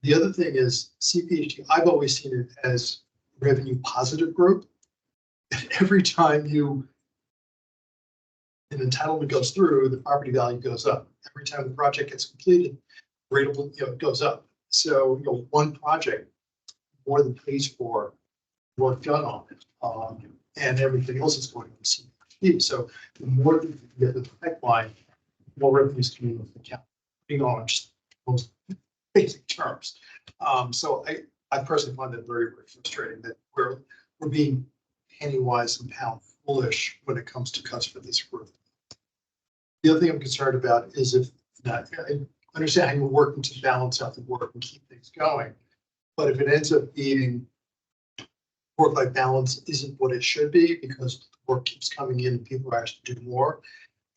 The other thing is CPHD, I've always seen it as revenue positive group. And every time an entitlement goes through, the property value goes up. Every time the project gets completed, rateable, goes up. So, one project more than pays for work done on it, and everything else is going to CPHD. So the more that you get to the pipeline, more revenues can be with the county. Being on just most basic terms. So I personally find that very, very frustrating that we're being penny wise and pound foolish when it comes to cuts for this group. The other thing I'm concerned about is if not, I understand how you're working to balance out the work and keep things going, but if it ends up being work-life balance isn't what it should be because work keeps coming in and people are asked to do more.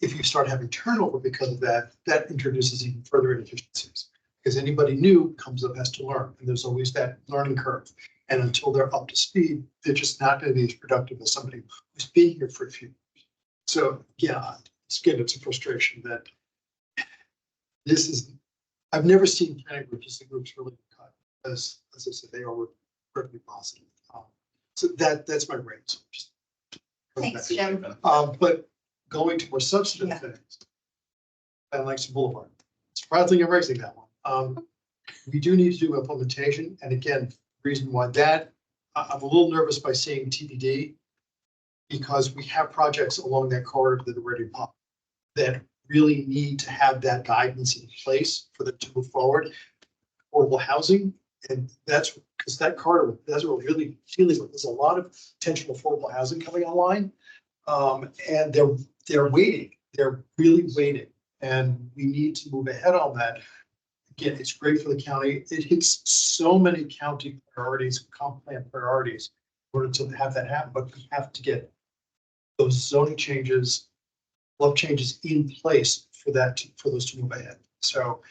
If you start having turnover because of that, that introduces even further inefficiencies. Because anybody new comes up has to learn, and there's always that learning curve. And until they're up to speed, they're just not going to be as productive as somebody who's been here for a few years. So yeah, it's a frustration that this is. I've never seen planning groups really cut, as I said, they are incredibly positive. So that's my rate. So just Thanks, Jim. But going to more substantive things, I like some Boulevard. Surprisingly, I'm raising that one. We do need to do implementation, and again, the reason why that I'm a little nervous by seeing TBD because we have projects along that corridor that are ready to pop that really need to have that guidance in place for them to move forward. Affordable housing, and that's because that corridor, that's what we're really feeling with. There's a lot of potential affordable housing coming online, and they're waiting. They're really waiting, and we need to move ahead on that. Again, it's great for the county. It hits so many county priorities, comp plan priorities in order to have that happen, but we have to get those zoning changes, law changes in place for those to move ahead. So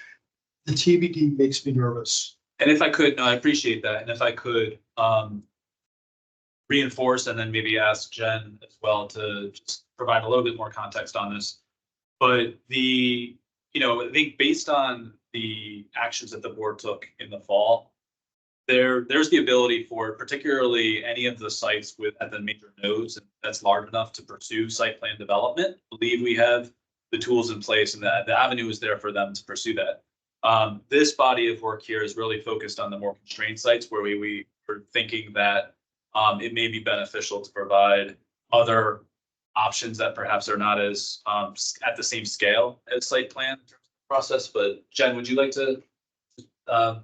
the TBD makes me nervous. And if I could, no, I appreciate that. And if I could reinforce and then maybe ask Jen as well to just provide a little bit more context on this. But I think based on the actions that the board took in the fall, there's the ability for particularly any of the sites at the major nodes that's large enough to pursue site plan development. I believe we have the tools in place and the avenue is there for them to pursue that. This body of work here is really focused on the more constrained sites where we were thinking that it may be beneficial to provide other options that perhaps are not as at the same scale as site plan process. But Jen, would you like to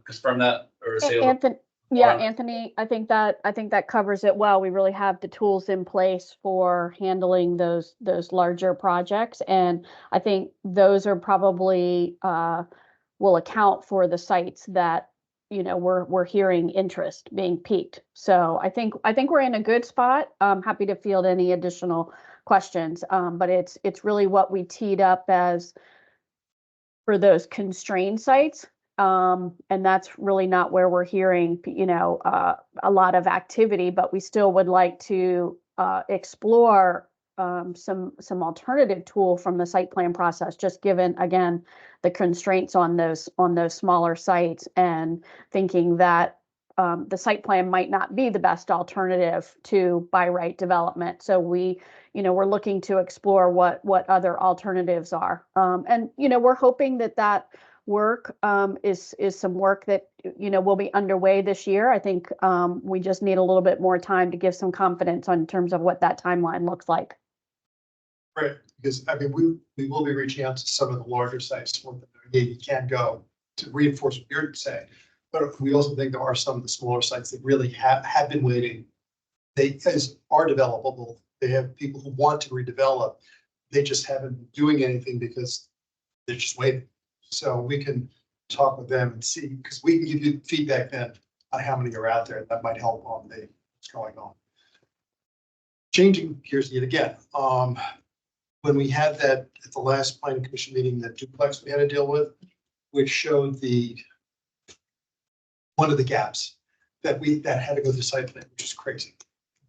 confirm that or say? Anthony, yeah, Anthony, I think that covers it well. We really have the tools in place for handling those larger projects, and I think those are probably will account for the sites that we're hearing interest being piqued. So I think we're in a good spot. I'm happy to field any additional questions, but it's really what we teed up as for those constrained sites. And that's really not where we're hearing, a lot of activity, but we still would like to explore some alternative tool from the site plan process, just given, again, the constraints on those smaller sites, and thinking that the site plan might not be the best alternative to by right development. So we're looking to explore what other alternatives are. And we're hoping that work is some work that will be underway this year. I think we just need a little bit more time to give some confidence in terms of what that timeline looks like. Right, because I mean, we will be reaching out to some of the larger sites where the Navy can go to reinforce what you're saying. But we also think there are some of the smaller sites that really have been waiting. They are developable. They have people who want to redevelop. They just haven't been doing anything because they're just waiting. So we can talk with them and see, because we can give you feedback then on how many are out there. That might help on what's going on. Changing gears yet again. When we had that at the last planning commission meeting, that duplex we had to deal with, which showed one of the gaps that had to go through site plan, which is crazy.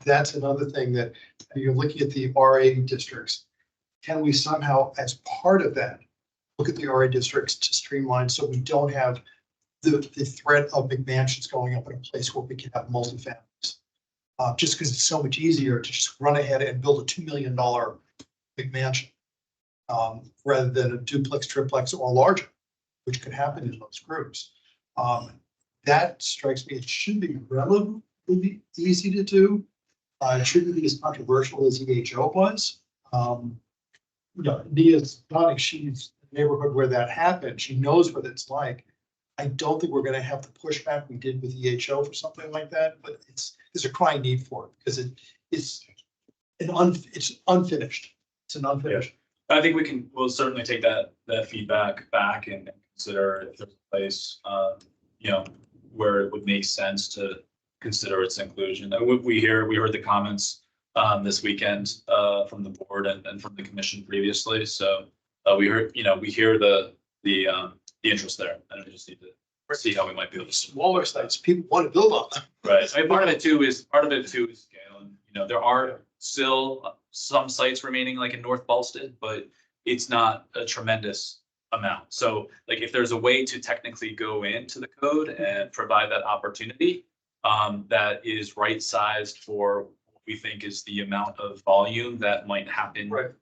That's another thing that you're looking at the RA districts. Can we somehow, as part of that, look at the RA districts to streamline so we don't have the threat of big mansions going up in a place where we can have multifamilies? Just because it's so much easier to just run ahead and build a $2 million big mansion rather than a duplex, triplex, or larger, which could happen in those groups. That strikes me, it should be relatively easy to do. It shouldn't be as controversial as EHO was. Nia's nodding, she's in the neighborhood where that happened. She knows what it's like. I don't think we're going to have the pushback we did with EHO for something like that, but there's a crying need for it because it's unfinished. It's an unfinished. I think we'll certainly take that feedback back and consider if there's a place, where it would make sense to consider its inclusion. We heard the comments this weekend from the board and from the commission previously. So we hear the interest there, and we just need to see how we might be able to. Smaller sites, people want to build on them. Right. I mean, part of it too is scale, and there are still some sites remaining like in North Ballston, but it's not a tremendous amount. So like if there's a way to technically go into the code and provide that opportunity that is right sized for what we think is the amount of volume that might happen over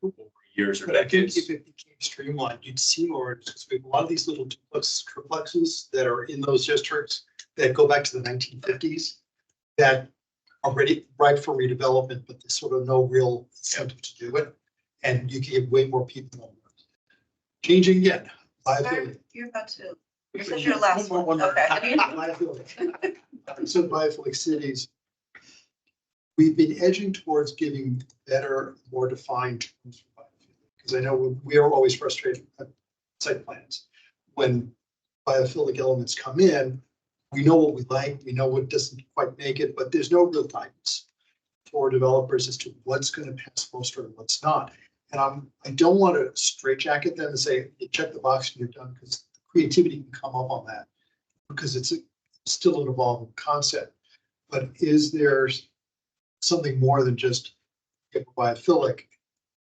years or decades. If it became streamlined, you'd see more, because we have a lot of these little triplexes that are in those districts that go back to the 1950s that are ripe for redevelopment, but there's sort of no real incentive to do it. And you can get way more people on it. Changing again. You're about to. This is your last one. Okay. So biophilic cities, we've been edging towards giving better, more defined terms for biophilic, because I know we are always frustrated at site plans. When biophilic elements come in, we know what we like, we know what doesn't quite make it, but there's no real guidance for developers as to what's going to pass muster and what's not. And I don't want to straitjacket them and say, you check the box and you're done, because creativity can come up on that, because it's still an evolving concept. But is there something more than just biophilic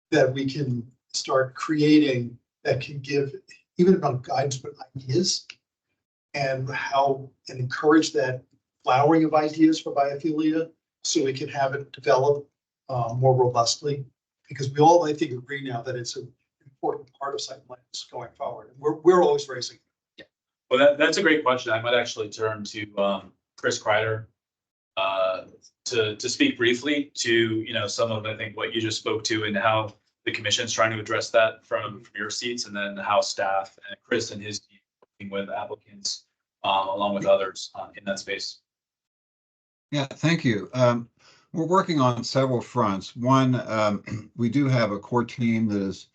that we can start creating that can give, even about guidance, but ideas and encourage that flowering of ideas for biophilia, so we can have it develop more robustly. Because we all, I think, agree now that it's an important part of site plans going forward. We're always raising. Well, that's a great question. I might actually turn to Chris Kreider to speak briefly to, some of, I think, what you just spoke to and how the commission's trying to address that from your seats, and then how staff and Chris and his team working with applicants along with others in that space. Yeah, thank you. We're working on several fronts. One, we do have a core team that is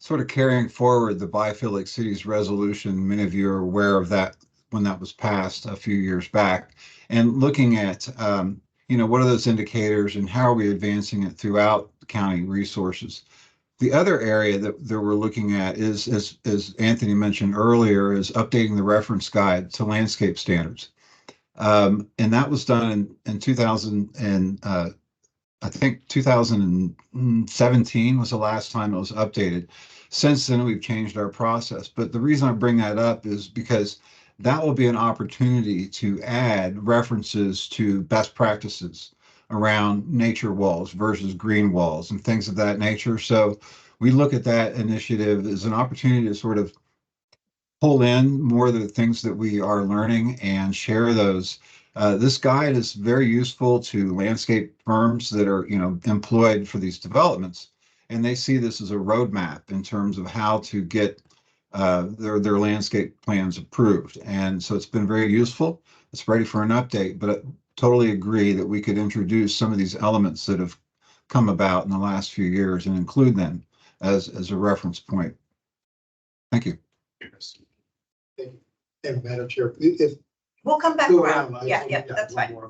sort of carrying forward the Biophilic Cities resolution. Many of you are aware of that when that was passed a few years back, and looking at, what are those indicators and how are we advancing it throughout the county resources. The other area that we're looking at is, as Anthony mentioned earlier, is updating the reference guide to landscape standards. And that was done in 2000 and I think 2017 was the last time it was updated. Since then, we've changed our process. But the reason I bring that up is because that will be an opportunity to add references to best practices around nature walls versus green walls and things of that nature. So we look at that initiative as an opportunity to sort of pull in more of the things that we are learning and share those. This guide is very useful to landscape firms that are, employed for these developments, and they see this as a roadmap in terms of how to get their landscape plans approved. And so it's been very useful. It's ready for an update, but I totally agree that we could introduce some of these elements that have come about in the last few years and include them as a reference point. Thank you. And Madam Chair, if We'll come back Go around. around. Yeah, that's one fine. more.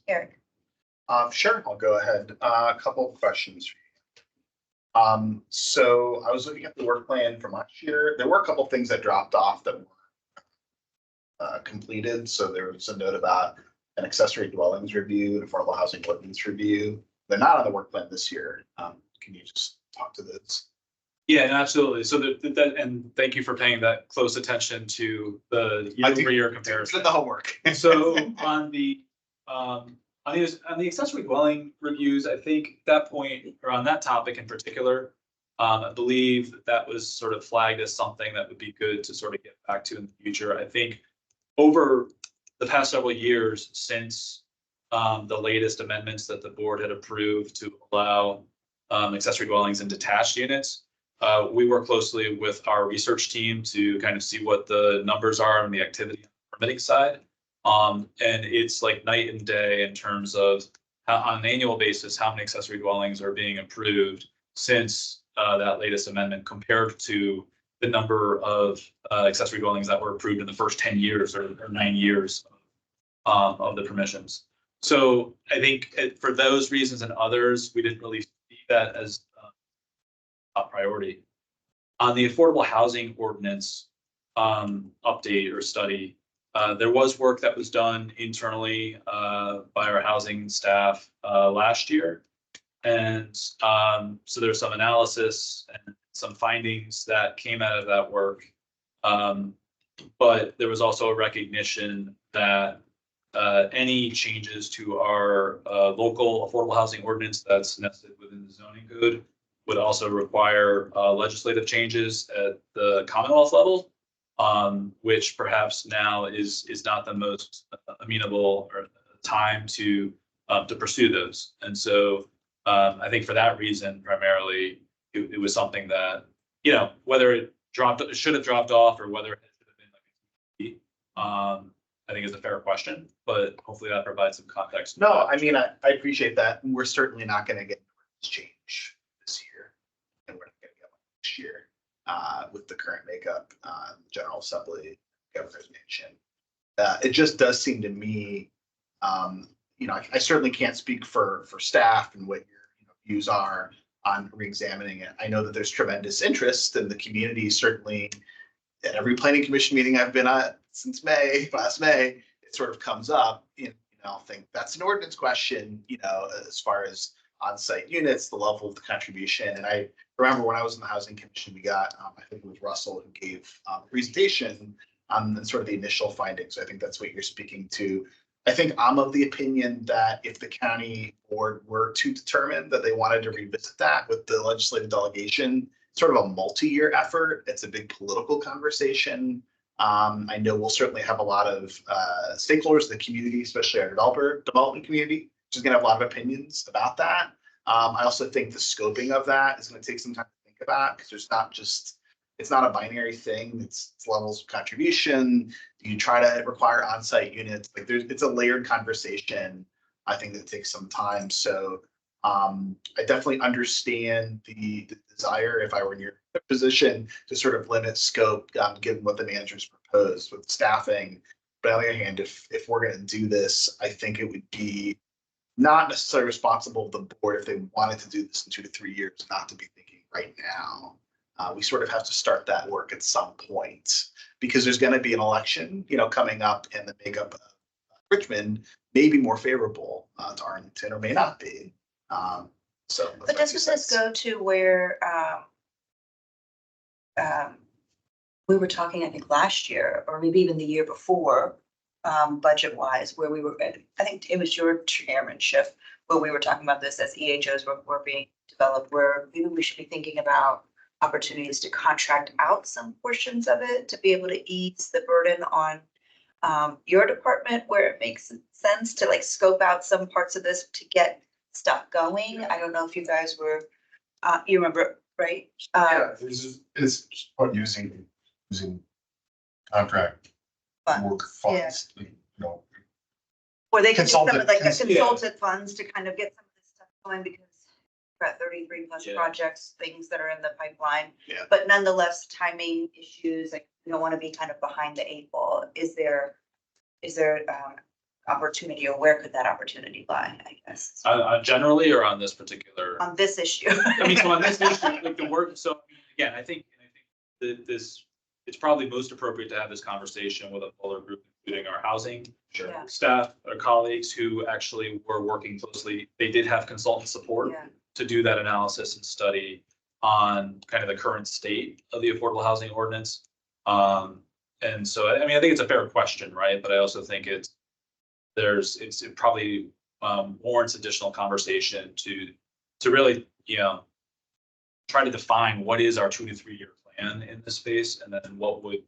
Eric. Sure, I'll go ahead. A couple of questions for you. So I was looking at the work plan from last year. There were a couple of things that dropped off that were completed. So there was a note about an accessory dwellings review, an affordable housing ordinance review. They're not on the work plan this year. Can you just talk to those? Yeah, absolutely. So and thank you for paying that close attention to the year-over-year comparison. Did the homework. So on the accessory dwelling reviews, I think that point, or on that topic in particular, I believe that was sort of flagged as something that would be good to sort of get back to in the future. I think over the past several years since the latest amendments that the board had approved to allow accessory dwellings in detached units, we work closely with our research team to kind of see what the numbers are on the activity on the permitting side. And it's like night and day in terms of how, on an annual basis, how many accessory dwellings are being approved since that latest amendment compared to the number of accessory dwellings that were approved in the first 10 years or 9 years of the permissions. So I think for those reasons and others, we didn't really see that as top priority. On the affordable housing ordinance update or study, there was work that was done internally by our housing staff last year. And so there's some analysis and some findings that came out of that work. But there was also a recognition that any changes to our local affordable housing ordinance that's nested within the zoning code would also require legislative changes at the Commonwealth level, which perhaps now is not the most amenable or time to pursue those. And so I think for that reason, primarily, it was something that, whether it should have dropped off or whether it should have been like, I think is a fair question, but hopefully that provides some context. No, I mean, I appreciate that. We're certainly not going to get change this year, and we're not going to get one next year with the current makeup, General Assembly, Governor's Mansion. It just does seem to me, I certainly can't speak for staff and what your views are on reexamining it. I know that there's tremendous interest in the community, certainly at every planning commission meeting I've been at since last May, it sort of comes up. I'll think that's an ordinance question, as far as on-site units, the level of the contribution. And I remember when I was in the Housing Commission, we got, I think it was Russell who gave a presentation on sort of the initial findings. I think that's what you're speaking to. I think I'm of the opinion that if the county board were to determine that they wanted to revisit that with the legislative delegation, sort of a multi-year effort. It's a big political conversation. I know we'll certainly have a lot of stakeholders in the community, especially our development community, which is going to have a lot of opinions about that. I also think the scoping of that is going to take some time to think about, because there's not just, it's not a binary thing. It's levels of contribution. You try to require on-site units. Like it's a layered conversation. I think that takes some time. So I definitely understand the desire, if I were in your position, to sort of limit scope, given what the managers proposed with staffing. But on the other hand, if we're going to do this, I think it would be not necessarily responsible of the board if they wanted to do this in 2 to 3 years, not to be thinking right now. We sort of have to start that work at some point, because there's going to be an election, coming up, and the makeup of Richmond may be more favorable to Arlington, or may not be. So, But doesn't this go to where we were talking, I think last year, or maybe even the year before, budget wise, where we were, I think it was your chairmanship, where we were talking about this as EHOs were being developed, where maybe we should be thinking about opportunities to contract out some portions of it to be able to ease the burden on your department, where it makes sense to like scope out some parts of this to get stuff going. I don't know if you guys were, you remember, right? Yeah, it's just about using contract work funds, Or they can use some of like the Consultant, consultant funds to kind of get some of this stuff going, because we're at 33 plus Yeah. projects, things that are in the pipeline. Yeah. But nonetheless, timing issues, like we don't want to be kind of behind the 8 ball. Is there opportunity, or where could that opportunity lie, I guess, Generally, or on this particular? on this issue? I mean, so on this issue, like the work, so again, I think that it's probably most appropriate to have this conversation with a fuller group, including our housing Yeah. staff, our colleagues who actually were working closely. They did have consultant support Yeah. to do that analysis and study on kind of the current state of the affordable housing ordinance. And so, I mean, I think it's a fair question, right? But I also think it probably warrants additional conversation to really, try to define what is our 2 to 3 year plan in this space, and then what would,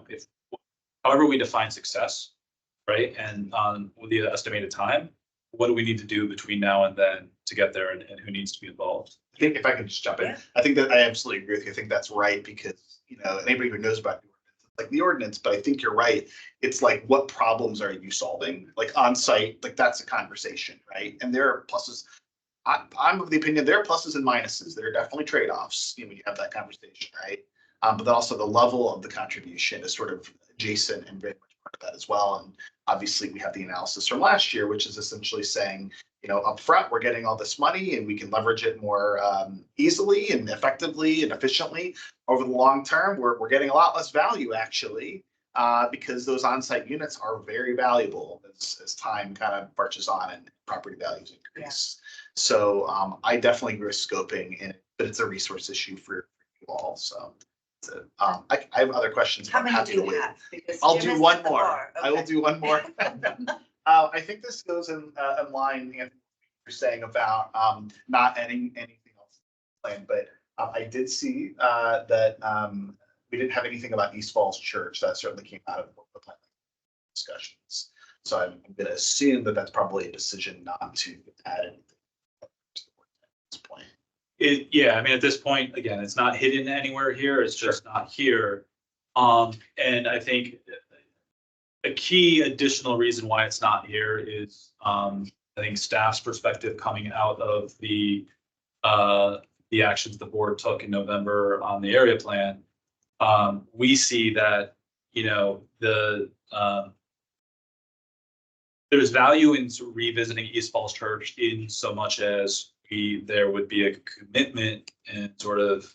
if, however we define success, right? And with the estimated time, what do we need to do between now and then to get there, and who needs to be involved? I think if I can just jump in, Yeah. I think that I absolutely agree with you. I think that's right, because, anybody who knows about the ordinance, it's like the ordinance, but I think you're right. It's like, what problems are you solving? Like on site, like that's a conversation, right? And there are pluses. I'm of the opinion there are pluses and minuses. There are definitely trade-offs when you have that conversation, right? But then also the level of the contribution is sort of adjacent and very much part of that as well. And obviously we have the analysis from last year, which is essentially saying, up front, we're getting all this money and we can leverage it more easily and effectively and efficiently. Over the long term, we're getting a lot less value actually, because those on-site units are very valuable as time kind of marches on and property values increase. So I definitely agree with scoping, but it's a resource issue for you all. So I have other questions. How I'm many happy do to you wait. have? Because I'll Jim do is one at the more. bar. I will Okay. do one more. I think this goes in line, Anthony, you're saying about not adding anything else planned, but I did see that we didn't have anything about East Falls Church. That certainly came out of the planning discussions. So I'm going to assume that that's probably a decision not to add anything to the board at this point. Yeah, I mean, at this point, again, it's not hidden anywhere here. It's just not here. And I think a key additional reason why it's not here is, I think staff's perspective coming out of the actions the board took in November on the area plan. We see that, there's value in revisiting East Falls Church in so much as there would be a commitment and sort of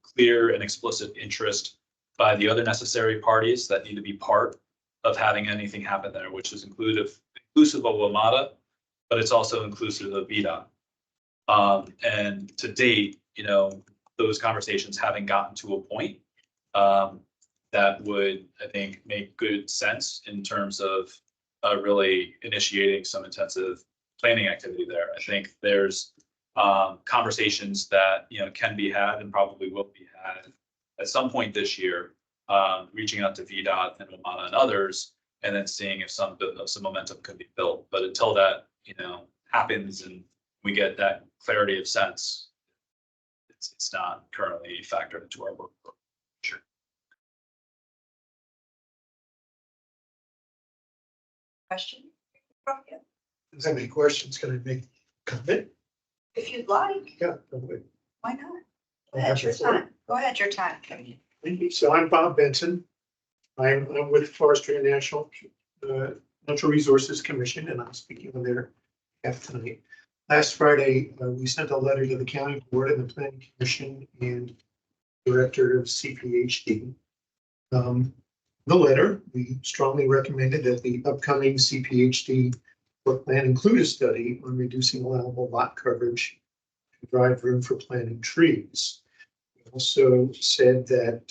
clear and explicit interest by the other necessary parties that need to be part of having anything happen there, which is inclusive of WMATA, but it's also inclusive of VDOT. And to date, those conversations haven't gotten to a point that would, I think, make good sense in terms of really initiating some intensive planning activity there. I think there's conversations that, can be had and probably will be had at some point this year, reaching out to VDOT and Omana and others, and then seeing if some momentum could be built. But until that, happens and we get that clarity of sense, it's not currently factored into our work. Sure. Question from you, Does that any questions? Can I make a comment? if you'd like. Yeah. go ahead. Why not? Go I'll ahead, have your the floor. time. Go ahead, your time. Thank you. So I'm Bob Benson. I'm with Forestry and Natural Resources Commission, and I'm speaking on their behalf tonight. Last Friday, we sent a letter to the county board and the planning commission and director of CPHD. The letter, we strongly recommended that the upcoming CPHD work plan include a study on reducing allowable lot coverage to drive room for planting trees. We also said that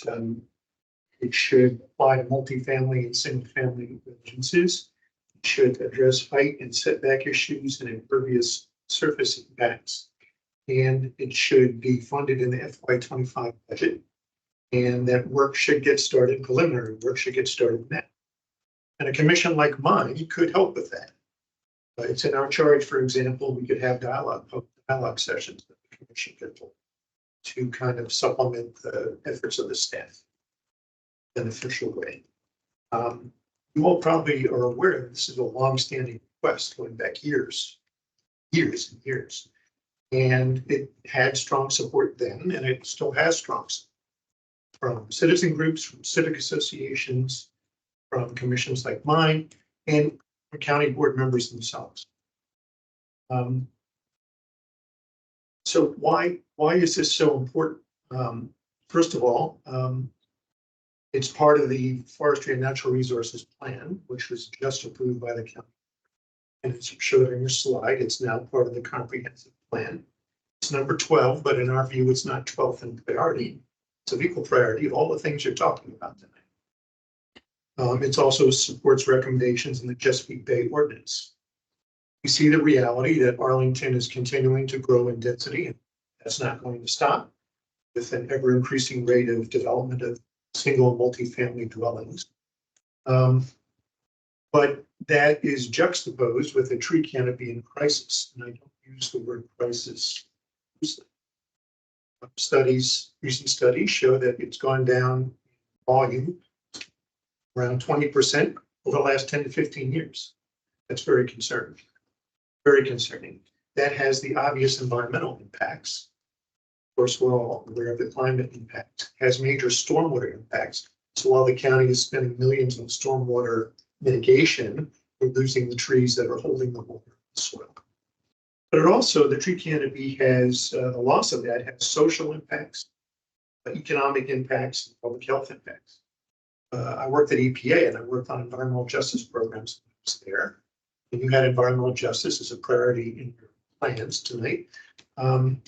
it should apply to multifamily and single-family residences. It should address height and setback issues and impervious surface impacts. And it should be funded in the FY25 budget. And that work should get started, preliminary work should get started now. And a commission like mine could help with that. It's in our charge, for example, we could have dialogue sessions that the commission could hold to kind of supplement the efforts of the staff in an official way. You all probably are aware this is a long-standing request going back years and years. And it had strong support then, and it still has strong support from citizen groups, from civic associations, from commissions like mine, and from county board members themselves. So why is this so important? First of all, it's part of the Forestry and Natural Resources Plan, which was just approved by the county. And as showed on your slide, it's now part of the comprehensive plan. It's number 12, but in our view, it's not 12th in priority. It's of equal priority of all the things you're talking about tonight. It also supports recommendations in the Chesapeake Bay Ordinance. We see the reality that Arlington is continuing to grow in density, and that's not going to stop with an ever increasing rate of development of single and multifamily dwellings. But that is juxtaposed with a tree canopy in crisis, and I don't use the word crisis loosely. Recent studies show that it's gone down in volume around 20% over the last 10 to 15 years. That's very concerning. Very concerning. That has the obvious environmental impacts. Of course, we're all aware of the climate impact, has major stormwater impacts. So while the county is spending millions on stormwater mitigation, we're losing the trees that are holding the water in the soil. But it also, the tree canopy has, the loss of that has social impacts, economic impacts, and public health impacts. I worked at EPA and I worked on environmental justice programs there. And you had environmental justice as a priority in your plans tonight. And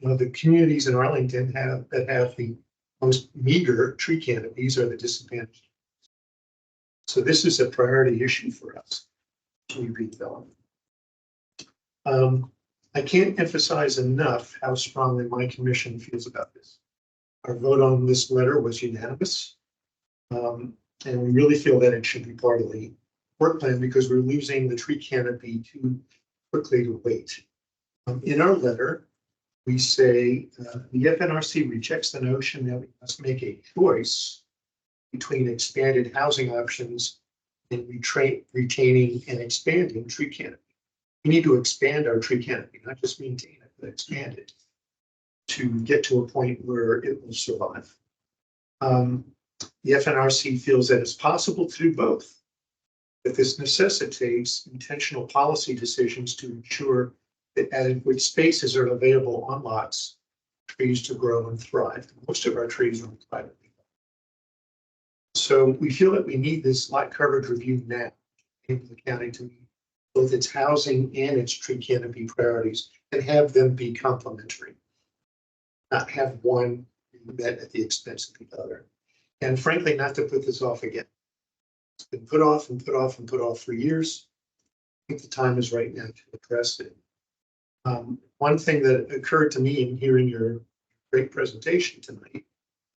the communities in Arlington that have the most meager tree canopies are the disadvantaged. So this is a priority issue for us as we redevelop. I can't emphasize enough how strongly my commission feels about this. Our vote on this letter was unanimous. And we really feel that it should be part of the work plan because we're losing the tree canopy too quickly to wait. In our letter, we say the FNRC rejects the notion that we must make a choice between expanded housing options and retaining and expanding tree canopy. We need to expand our tree canopy, not just maintain it, but expand it to get to a point where it will survive. The FNRC feels that it's possible to do both, but this necessitates intentional policy decisions to ensure that adequate spaces are available on lots, trees to grow and thrive. Most of our trees are privately owned. So we feel that we need this lot coverage review now in the county to meet both its housing and its tree canopy priorities and have them be complementary, not have one met at the expense of the other. And frankly, not to put this off again. It's been put off and put off and put off for years. I think the time is right now to address it. One thing that occurred to me in hearing your great presentation tonight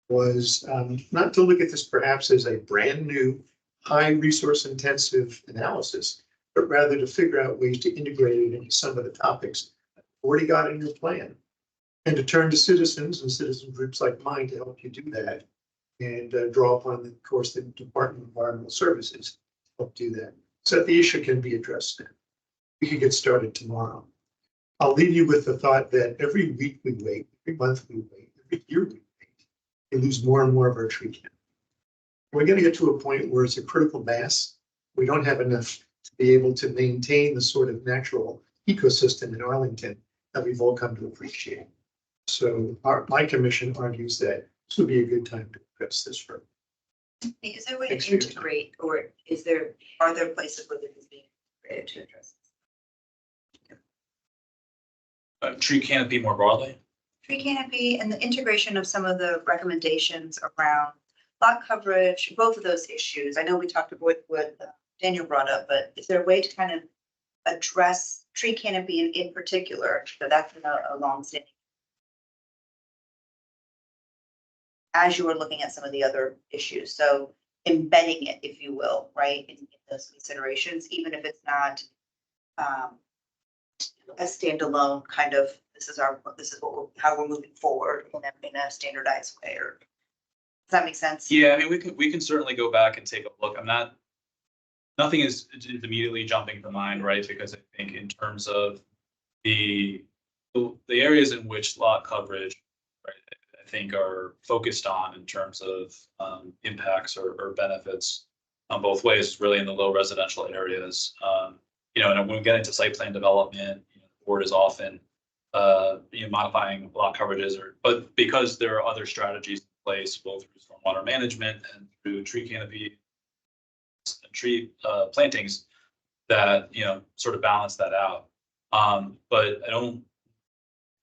was not to look at this perhaps as a brand new, high resource intensive analysis, but rather to figure out ways to integrate it into some of the topics that you've already got in your plan. And to turn to citizens and citizen groups like mine to help you do that and draw upon, of course, the Department of Environmental Services to help do that. So that the issue can be addressed now. We can get started tomorrow. I'll leave you with the thought that every week we wait, every month we wait, every year we wait, we lose more and more of our tree count. We're going to get to a point where it's a critical mass. We don't have enough to be able to maintain the sort of natural ecosystem in Arlington that we've all come to appreciate. So my commission argues that this would be a good time to address this further. Is there a way Thanks to for your time. integrate, or are there places where this is being integrated to address this? Tree canopy more broadly. Tree canopy and the integration of some of the recommendations around lot coverage, both of those issues. I know we talked about what Daniel brought up, but is there a way to kind of address tree canopy in particular? So that's a long-standing. As you were looking at some of the other issues, so embedding it, if you will, right, in those considerations, even if it's not a standalone kind of, this is how we're moving forward in a standardized way, or does that make sense? Yeah, I mean, we can certainly go back and take a look. Nothing is immediately jumping to mind, right? Because I think in terms of the areas in which lot coverage, right, I think are focused on in terms of impacts or benefits on both ways, really in the low residential areas. And when we get into site plan development, the board is often modifying lot coverages, but because there are other strategies in place, both through stormwater management and through tree canopy and tree plantings, that sort of balance that out. But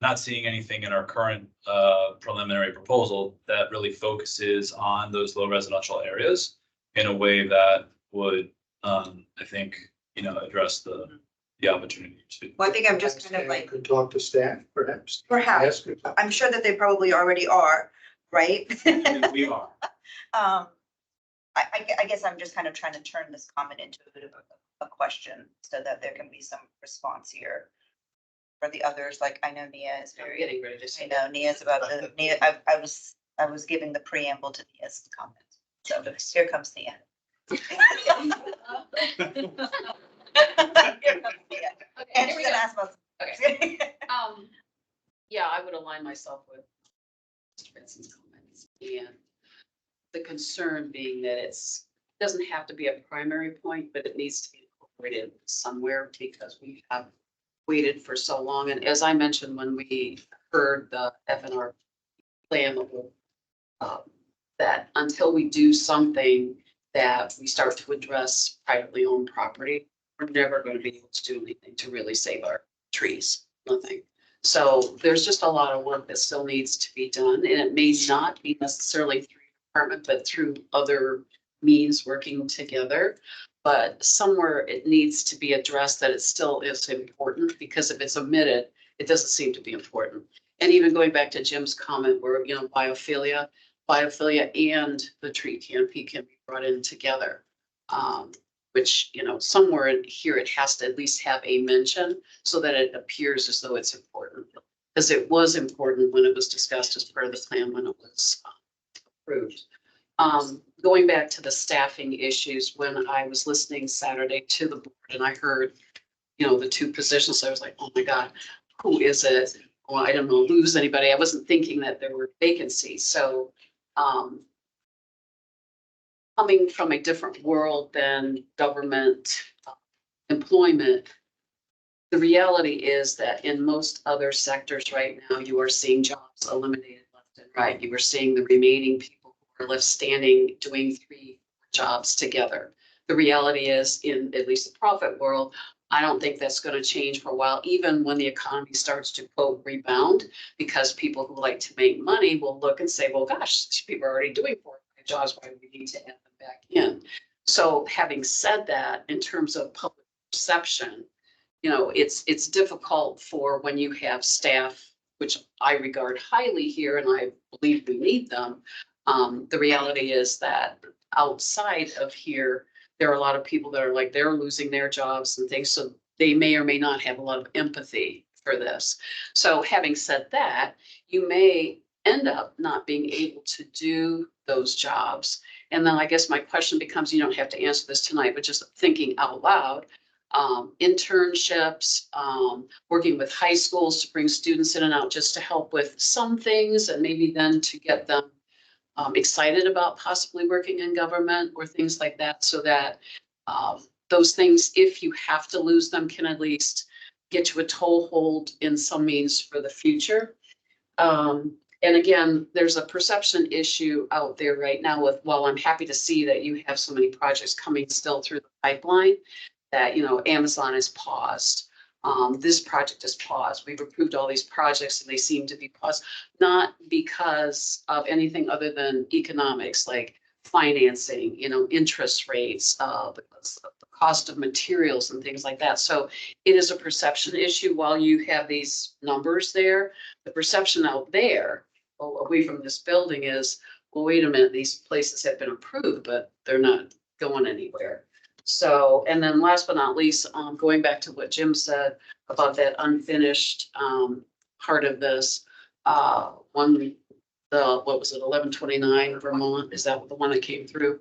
not seeing anything in our current preliminary proposal that really focuses on those low residential areas in a way that would, I think, address the opportunity to. Well, I think I'm just kind of like. Could talk to staff, perhaps. Perhaps. I'm sure that they probably already are, right? We are. I guess I'm just kind of trying to turn this comment into a bit of a question so that there can be some response here. For the others, like I know Nia is very. Getting ready to say. I know Nia's about the Nia. I was giving the preamble to Nia's comment. So here comes Nia. And she's gonna ask about. Okay. Yeah, I would align myself with Mr. Benson's comments, and the concern being that it doesn't have to be a primary point, but it needs to be incorporated somewhere because we have waited for so long. And as I mentioned, when we heard the FNR plan, that until we do something that we start to address privately owned property, we're never going to be able to do anything to really save our trees, nothing. So there's just a lot of work that still needs to be done, and it may not be necessarily through the department, but through other means working together. But somewhere it needs to be addressed that it still is important, because if it's omitted, it doesn't seem to be important. And even going back to Jim's comment where, biophilia and the tree canopy can be brought in together. Which, somewhere in here, it has to at least have a mention so that it appears as though it's important. Because it was important when it was discussed as part of the plan when it was approved. Going back to the staffing issues, when I was listening Saturday to the board and I heard, the two positions, I was like, oh my God, who is it? Well, I don't know, lose anybody. I wasn't thinking that there were vacancies. So coming from a different world than government employment, the reality is that in most other sectors right now, you are seeing jobs eliminated left and right. You are seeing the remaining people who are left standing doing 3 jobs together. The reality is, in at least the profit world, I don't think that's going to change for a while, even when the economy starts to, quote, rebound, because people who like to make money will look and say, well, gosh, these people are already doing 4 or 5 jobs. Why do we need to add them back in? So having said that, in terms of public perception, it's difficult for when you have staff, which I regard highly here, and I believe we need them. The reality is that outside of here, there are a lot of people that are like, they're losing their jobs and things, so they may or may not have a lot of empathy for this. So having said that, you may end up not being able to do those jobs. And then I guess my question becomes, you don't have to answer this tonight, but just thinking out loud, internships, working with high schools to bring students in and out just to help with some things and maybe then to get them excited about possibly working in government or things like that, so that those things, if you have to lose them, can at least get you a toehold in some means for the future. And again, there's a perception issue out there right now with, while I'm happy to see that you have so many projects coming still through the pipeline, that, Amazon is paused. This project is paused. We've approved all these projects and they seem to be paused, not because of anything other than economics, like financing, interest rates, the cost of materials and things like that. So it is a perception issue. While you have these numbers there, the perception out there, away from this building, is, well, wait a minute, these places have been approved, but they're not going anywhere. So, and then last but not least, going back to what Jim said about that unfinished part of this, what was it, 1129 Vermont? Is that the one that came through?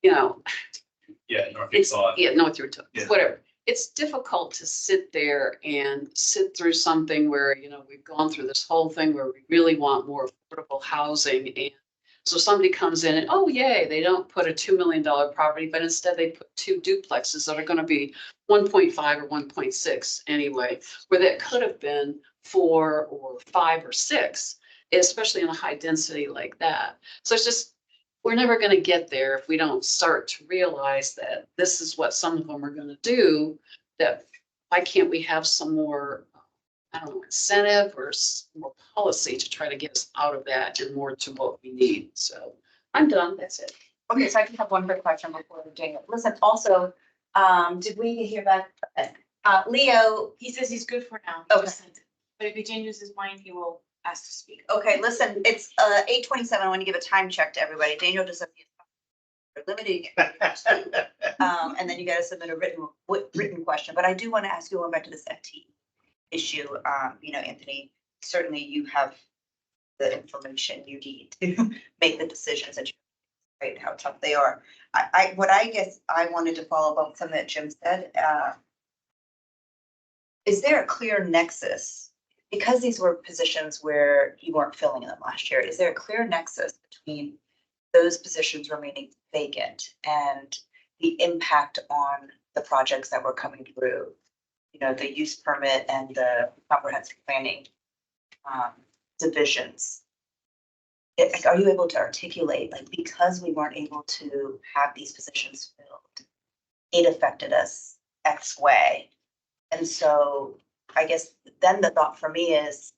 Yeah, It's, North Utah, whatever. It's difficult to sit there and sit through something where, we've gone through this whole thing where we really want more affordable housing. And so somebody comes in and, oh, yay, they don't put a $2 million property, but instead they put 2 duplexes that are going to be 1.5 or 1.6 anyway, where that could have been 4 or 5 or 6, especially in a high density like that. So it's just, we're never going to get there if we don't start to realize that this is what some of them are going to do. That why can't we have some more, incentive or more policy to try to get us out of that and more to what we need. So I'm done. That's it. Okay, so I can have one quick question before we do it. Listen, also, did we hear back? Leo, He says he's good for now. Okay. But if he changes his mind, he will ask to speak. okay, listen, it's 8:27. I want to give a time check to everybody. Daniel just said we're limiting it. And then you got to submit a written question. But I do want to ask you, going back to this FT issue, Anthony, certainly you have the information you need to make the decisions that you, right, how tough they are. I guess I wanted to follow up on something that Jim said. Is there a clear nexus? Because these were positions where you weren't filling them last year, is there a clear nexus between those positions remaining vacant and the impact on the projects that were coming through? The use permit and the comprehensive planning divisions. Are you able to articulate, like, because we weren't able to have these positions filled, it affected us X way? And so I guess then the thought for me is,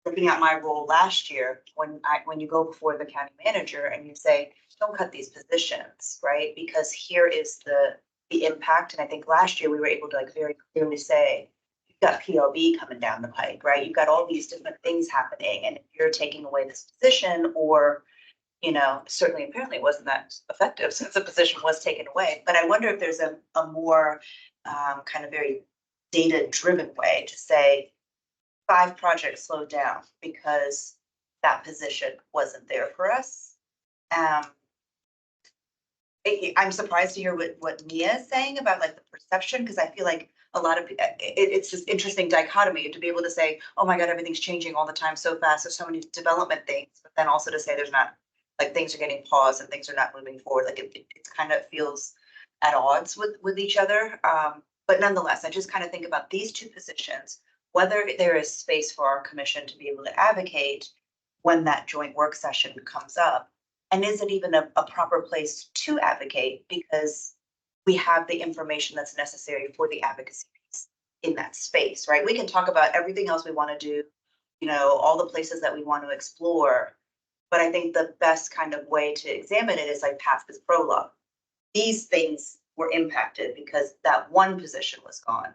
looking at my role last year, when you go before the county manager and you say, don't cut these positions, right? Because here is the impact. And I think last year we were able to very clearly say, you've got PLB coming down the pike, right? You've got all these different things happening. And if you're taking away this position, or, certainly apparently it wasn't that effective since the position was taken away. But I wonder if there's a more kind of very data-driven way to say 5 projects slowed down because that position wasn't there for us. I'm surprised to hear what Mia is saying about the perception, because I feel like a lot of it's this interesting dichotomy to be able to say, oh my God, everything's changing all the time so fast. There's so many development things, but then also to say there's not, things are getting paused and things are not moving forward. It kind of feels at odds with each other. But nonetheless, I just kind of think about these 2 positions, whether there is space for our commission to be able to advocate when that joint work session comes up. And is it even a proper place to advocate, because we have the information that's necessary for the advocacy piece in that space, right? We can talk about everything else we want to do, all the places that we want to explore. But I think the best kind of way to examine it is past this prologue. these things were impacted because that one position was gone,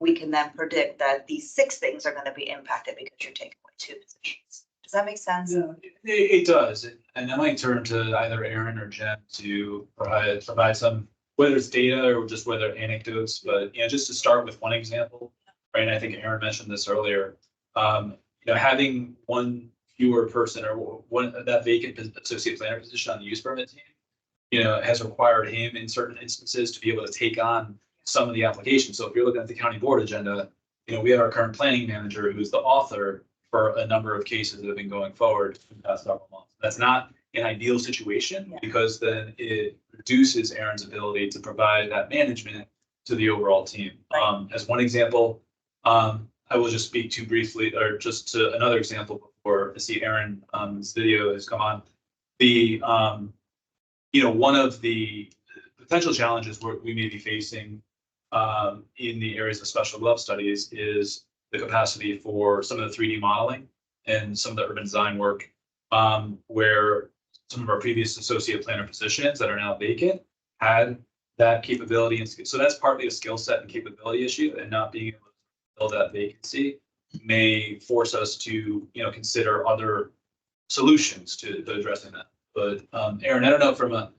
we can then predict that these 6 things are going to be impacted because you're taking away 2 positions. Does that make sense? Yeah, it does. And I might turn to either Aaron or Jen to provide some, whether it's data or just whether anecdotes, but, you know, just to start with one example, right? And I think Aaron mentioned this earlier. You know, having one fewer person or one that vacant associate planner position on the use permit team, you know, has required him in certain instances to be able to take on some of the applications. So if you're looking at the county board agenda, you know, we have our current planning manager who's the author for a number of cases that have been going forward in the past several months. That's not an ideal situation because then it reduces Aaron's ability to provide that management to the overall team. As one example, I will just speak to briefly, or just to another example before I see Aaron's video has come on. The, you know, one of the potential challenges we may be facing in the areas of special glove studies is the capacity for some of the 3D modeling and some of the urban design work, where some of our previous associate planner positions that are now vacant had that capability. And so that's partly a skill set and capability issue, and not being able to fill that vacancy may force us to, you know, consider other solutions to addressing that. But Aaron, I don't know from a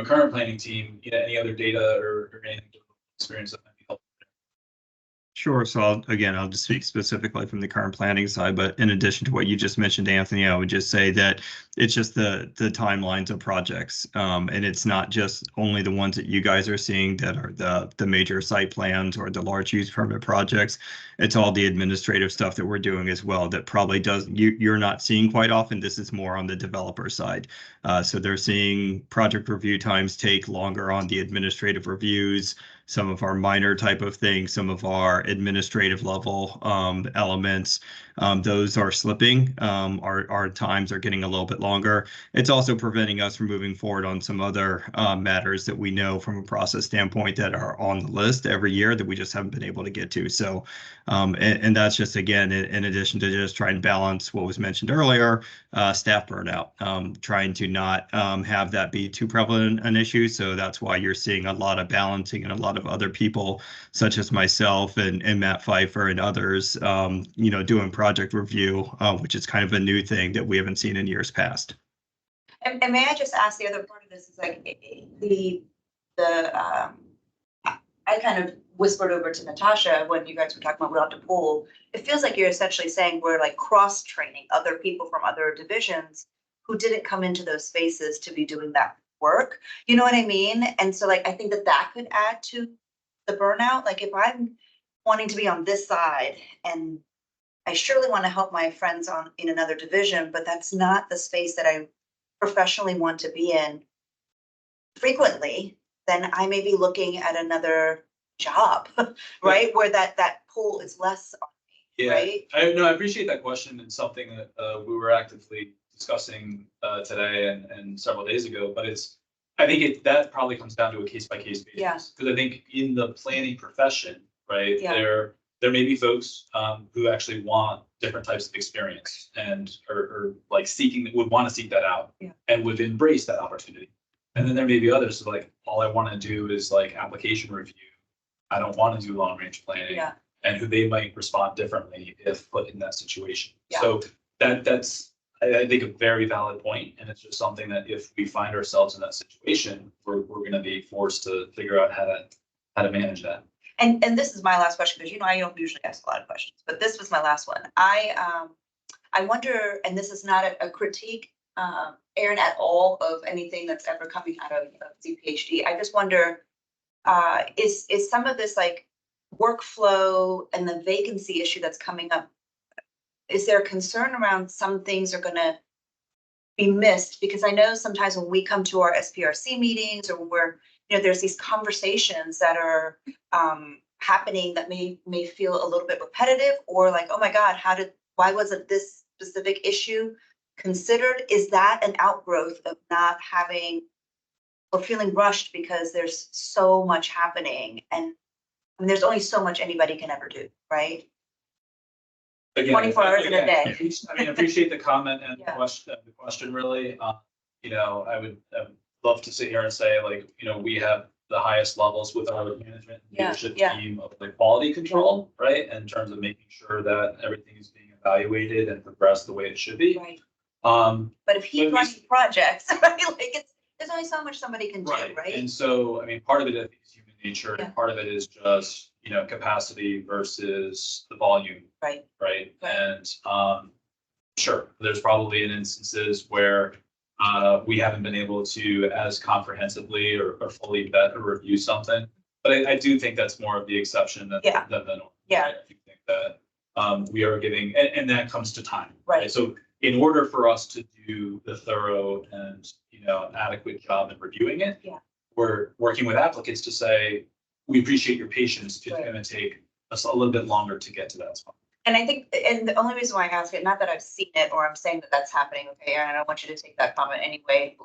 current planning team, you know, any other data or any experience that might be helpful. Sure. So I'll just speak specifically from the current planning side, but in addition to what you just mentioned, Anthony, I would just say that it's just the timelines of projects. And it's not just only the ones that you guys are seeing that are the major site plans or the large use permit projects. It's all the administrative stuff that we're doing as well that probably you're not seeing quite often. This is more on the developer side. So they're seeing project review times take longer on the administrative reviews, some of our minor type of things, some of our administrative level elements. Those are slipping. Our times are getting a little bit longer. It's also preventing us from moving forward on some other matters that we know from a process standpoint that are on the list every year that we just haven't been able to get to. So, and that's just, again, in addition to just trying to balance what was mentioned earlier, staff burnout, trying to not have that be too prevalent an issue. So that's why you're seeing a lot of balancing and a lot of other people, such as myself and Matt Pfeiffer and others, you know, doing project review, which is kind of a new thing that we haven't seen in years past. And may I just ask, the other part of this is like I kind of whispered over to Natasha when you guys were talking about Route to Pool. It feels like you're essentially saying we're like cross-training other people from other divisions who didn't come into those spaces to be doing that work. You know what I mean? And so like, I think that could add to the burnout. Like if I'm wanting to be on this side and I surely want to help my friends in another division, but that's not the space that I professionally want to be in frequently, then I may be looking at another job, right? Where that pool is less on me, right? I appreciate that question. It's something that we were actively discussing today and several days ago, but I think that probably comes down to a case by case basis. Yeah. Because I think in the planning profession, right, Yeah. there may be folks who actually want different types of experience and or like would want to seek that out and would embrace that opportunity. And then there may be others who like, all I want to do is like application review. I don't want to do long range planning. Yeah. And who they might respond differently if put in that situation. Yeah. So that's I think a very valid point, and it's just something that if we find ourselves in that situation, we're going to be forced to figure out how to manage that. And this is my last question, because you know I don't usually ask a lot of questions, but this was my last one. I wonder, and this is not a critique, Aaron, at all of anything that's ever coming out of CPHD. I just wonder, is some of this like workflow and the vacancy issue that's coming up, is there a concern around some things are going to be missed? Because I know sometimes when we come to our SPRC meetings or when there's these conversations that are happening that may feel a little bit repetitive, or like, oh my God, why wasn't this specific issue considered? Is that an outgrowth of not having or feeling rushed because there's so much happening, and I mean, there's only so much anybody can ever do, right? Again, 24 hours in a day. I mean, appreciate the comment and the question really. You know, I would love to sit here and say like, we have the highest levels with our management and Yeah, leadership yeah. team of like quality control, right? In terms of making sure that everything is being evaluated and progressed the way it should be. Right. But if he's running projects, right, like there's only so much somebody can do, right? And so, I mean, part of it is human nature, Yeah. and part of it is just, capacity versus the volume. Right. Right. And sure, there's probably instances where we haven't been able to as comprehensively or fully vet or review something. But I do think that's more of the exception than the norm. Yeah. I do think that we are giving, and that comes to time. Right. So in order for us to do the thorough and adequate job in reviewing it, we're working with applicants to say, we appreciate your patience. It's going to take us a little bit longer to get to that spot. And I think, and the only reason why I ask it, not that I've seen it or I'm saying that that's happening, okay, Aaron, I don't want you to take that comment any way,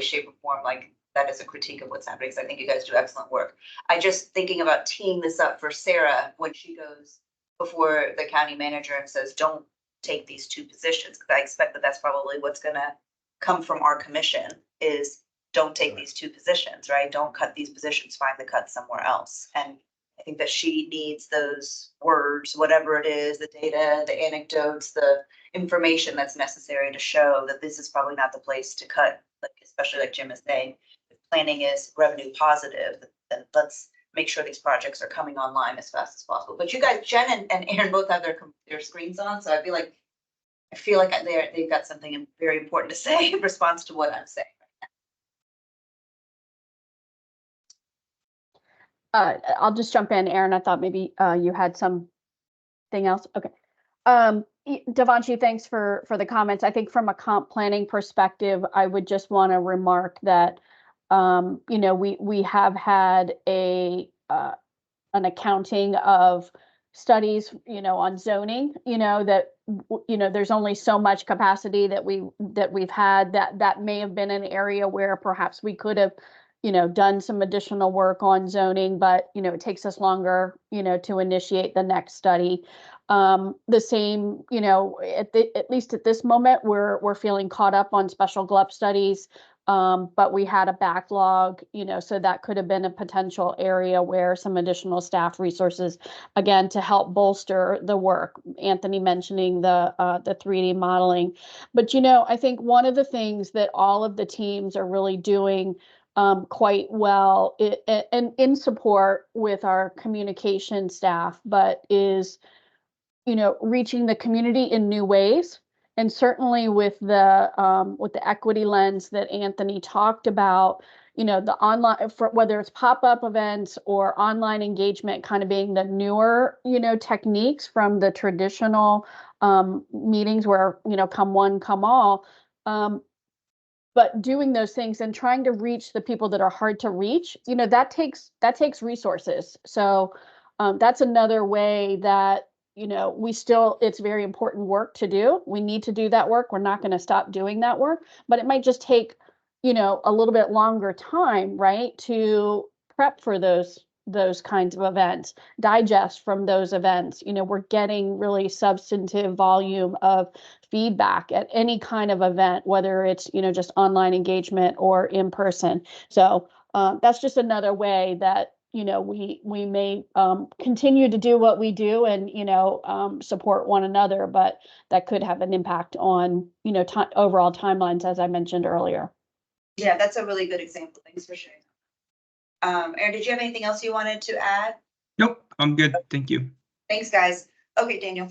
shape or form, like that is a critique of what's happening, because I think you guys do excellent work. I just thinking about teeing this up for Sarah when she goes before the county manager and says, don't take these two positions, because I expect that that's probably what's gonna come from our commission is don't take these two positions, right? Don't cut these positions, find the cut somewhere else. And I think that she needs those words, whatever it is, the data, the anecdotes, the information that's necessary to show that this is probably not the place to cut, like, especially like Jim is saying, if planning is revenue positive, then let's make sure these projects are coming online as fast as possible. But you guys, Jen and Aaron both have their screens on, so I feel like they've got something very important to say in response to what I'm saying. I'll just jump in, Aaron. I thought maybe you had something else. Okay. Devanshi, thanks for the comments. I think from a comp planning perspective, I would just want to remark that we have had an accounting of studies, on zoning, that there's only so much capacity that we've had that may have been an area where perhaps we could have done some additional work on zoning, but, it takes us longer, to initiate the next study. The same, at least at this moment, we're feeling caught up on special GLUP studies. But we had a backlog, so that could have been a potential area where some additional staff resources, again, to help bolster the work. Anthony mentioning the 3D modeling. But, I think one of the things that all of the teams are really doing quite well and in support with our communication staff, but is, reaching the community in new ways. And certainly with the equity lens that Anthony talked about, the online, for whether it's pop-up events or online engagement kind of being the newer, techniques from the traditional meetings where, come one, come all. But doing those things and trying to reach the people that are hard to reach, that takes resources. So that's another way that, it's very important work to do. We need to do that work. We're not going to stop doing that work, but it might just take, a little bit longer time, right, to prep for those kinds of events, digest from those events. We're getting really substantive volume of feedback at any kind of event, whether it's, just online engagement or in person. So that's just another way that, we may continue to do what we do and, support one another, but that could have an impact on, overall timelines, as I mentioned earlier. Yeah, that's a really good example. Thanks for sharing. Aaron, did you have anything else you wanted to add? Nope, I'm good. Thank you. Thanks, guys. Okay, Daniel.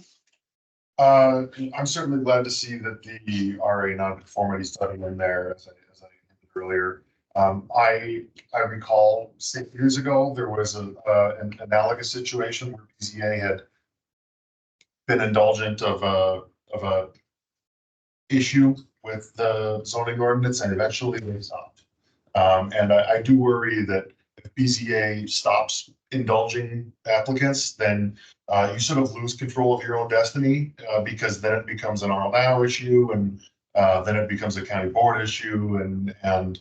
I'm certainly glad to see that the RA nonconformity study in there, as I hinted earlier. I recall 6 years ago, there was an analogous situation where PZA had been indulgent of a issue with the zoning ordinance, and eventually they stopped. And I do worry that if BZA stops indulging applicants, then you sort of lose control of your own destiny, because then it becomes an RLNOW issue, and then it becomes a county board issue, and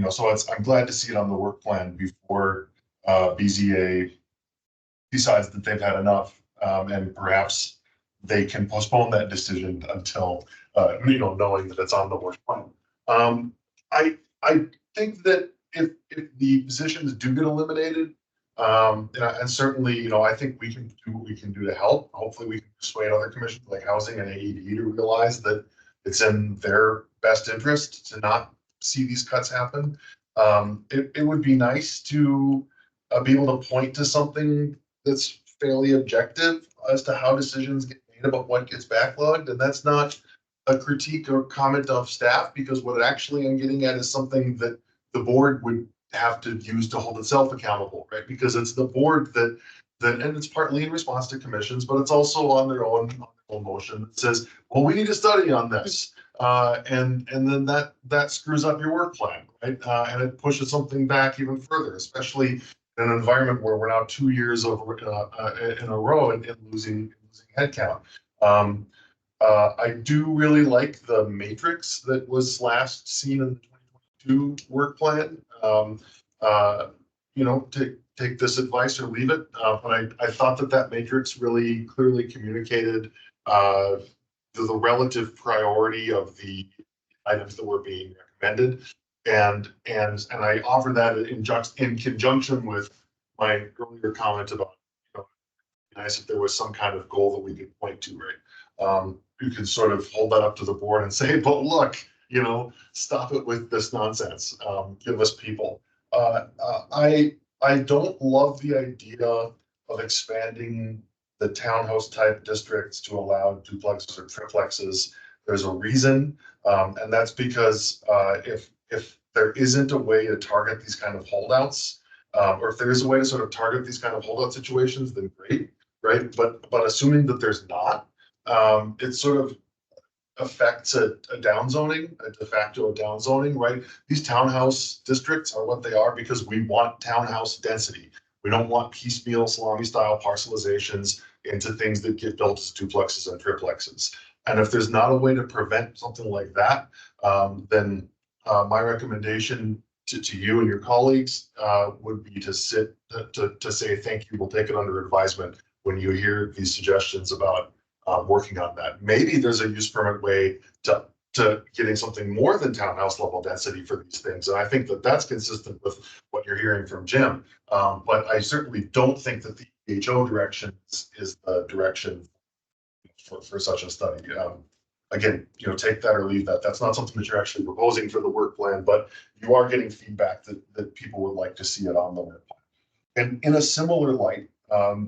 so I'm glad to see it on the work plan before BZA decides that they've had enough, and perhaps they can postpone that decision until knowing that it's on the work plan. I think that if the positions do get eliminated, and certainly, you know, I think we can do what we can do to help. Hopefully we can persuade other commissions like Housing and AED to realize that it's in their best interest to not see these cuts happen. It would be nice to be able to point to something that's fairly objective as to how decisions get made about what gets backlogged. And that's not a critique or comment of staff, because what actually I'm getting at is something that the board would have to use to hold itself accountable, right? Because it's the board that, and it's partly in response to commissions, but it's also on their own motion that says, well, we need a study on this. And then that screws up your work plan, right? And it pushes something back even further, especially in an environment where we're now 2 years over in a row and losing headcount. I do really like the matrix that was last seen in the 2022 work plan. You know, take this advice or leave it. But I thought that matrix really clearly communicated the relative priority of the items that were being recommended. And I offer that in conjunction with my earlier comment about, you know, nice if there was some kind of goal that we could point to, right? You can sort of hold that up to the board and say, but look, you know, stop it with this nonsense. Give us people. I don't love the idea of expanding the townhouse type districts to allow duplexes or triplexes. There's a reason, and that's because if there isn't a way to target these kind of holdouts, or if there is a way to sort of target these kind of holdout situations, then great, right? But assuming that there's not, it sort of affects a downzoning, a de facto downzoning, right? These townhouse districts are what they are because we want townhouse density. We don't want piecemeal salami style parcelizations into things that get built as duplexes and triplexes. And if there's not a way to prevent something like that, then my recommendation to you and your colleagues would be to say thank you. We'll take it under advisement when you hear these suggestions about working on that. Maybe there's a use permit way to getting something more than townhouse level density for these things. And I think that that's consistent with what you're hearing from Jim. But I certainly don't think that the EHO direction is the direction for such a study. Again, you know, take that or leave that. That's not something that you're actually proposing for the work plan, but you are getting feedback that people would like to see it on the work plan. And in a similar light,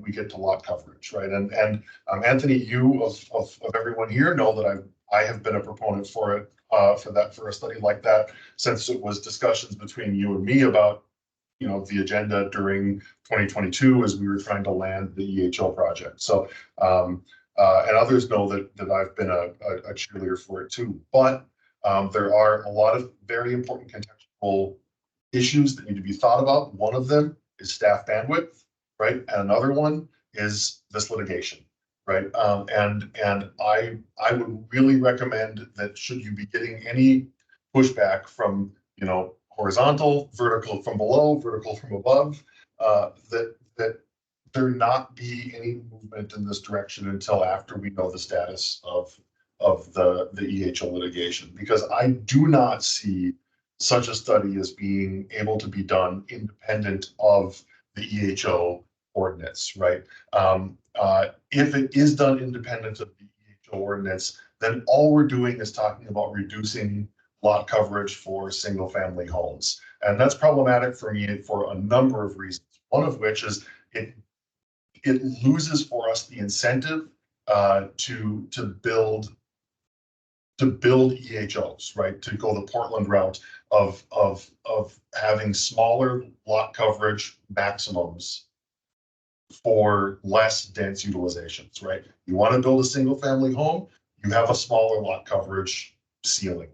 we get to lot coverage, right? And Anthony, you of everyone here know that I have been a proponent for it, for a study like that, since it was discussions between you and me about, you know, the agenda during 2022 as we were trying to land the EHL project. So, and others know that I've been a cheerleader for it too. But there are a lot of very important contextual issues that need to be thought about. One of them is staff bandwidth, right? And another one is this litigation, right? And I would really recommend that should you be getting any pushback from, you know, horizontal, vertical from below, vertical from above, that there not be any movement in this direction until after we know the status of the EHL litigation, because I do not see such a study as being able to be done independent of the EHO ordinance, right? If it is done independent of the EHO ordinance, then all we're doing is talking about reducing lot coverage for single family homes. And that's problematic for me for a number of reasons. One of which is it loses for us the incentive to build EHOs, right? To go the Portland route of having smaller lot coverage maximums for less dense utilizations, right? You want to build a single family home, you have a smaller lot coverage ceiling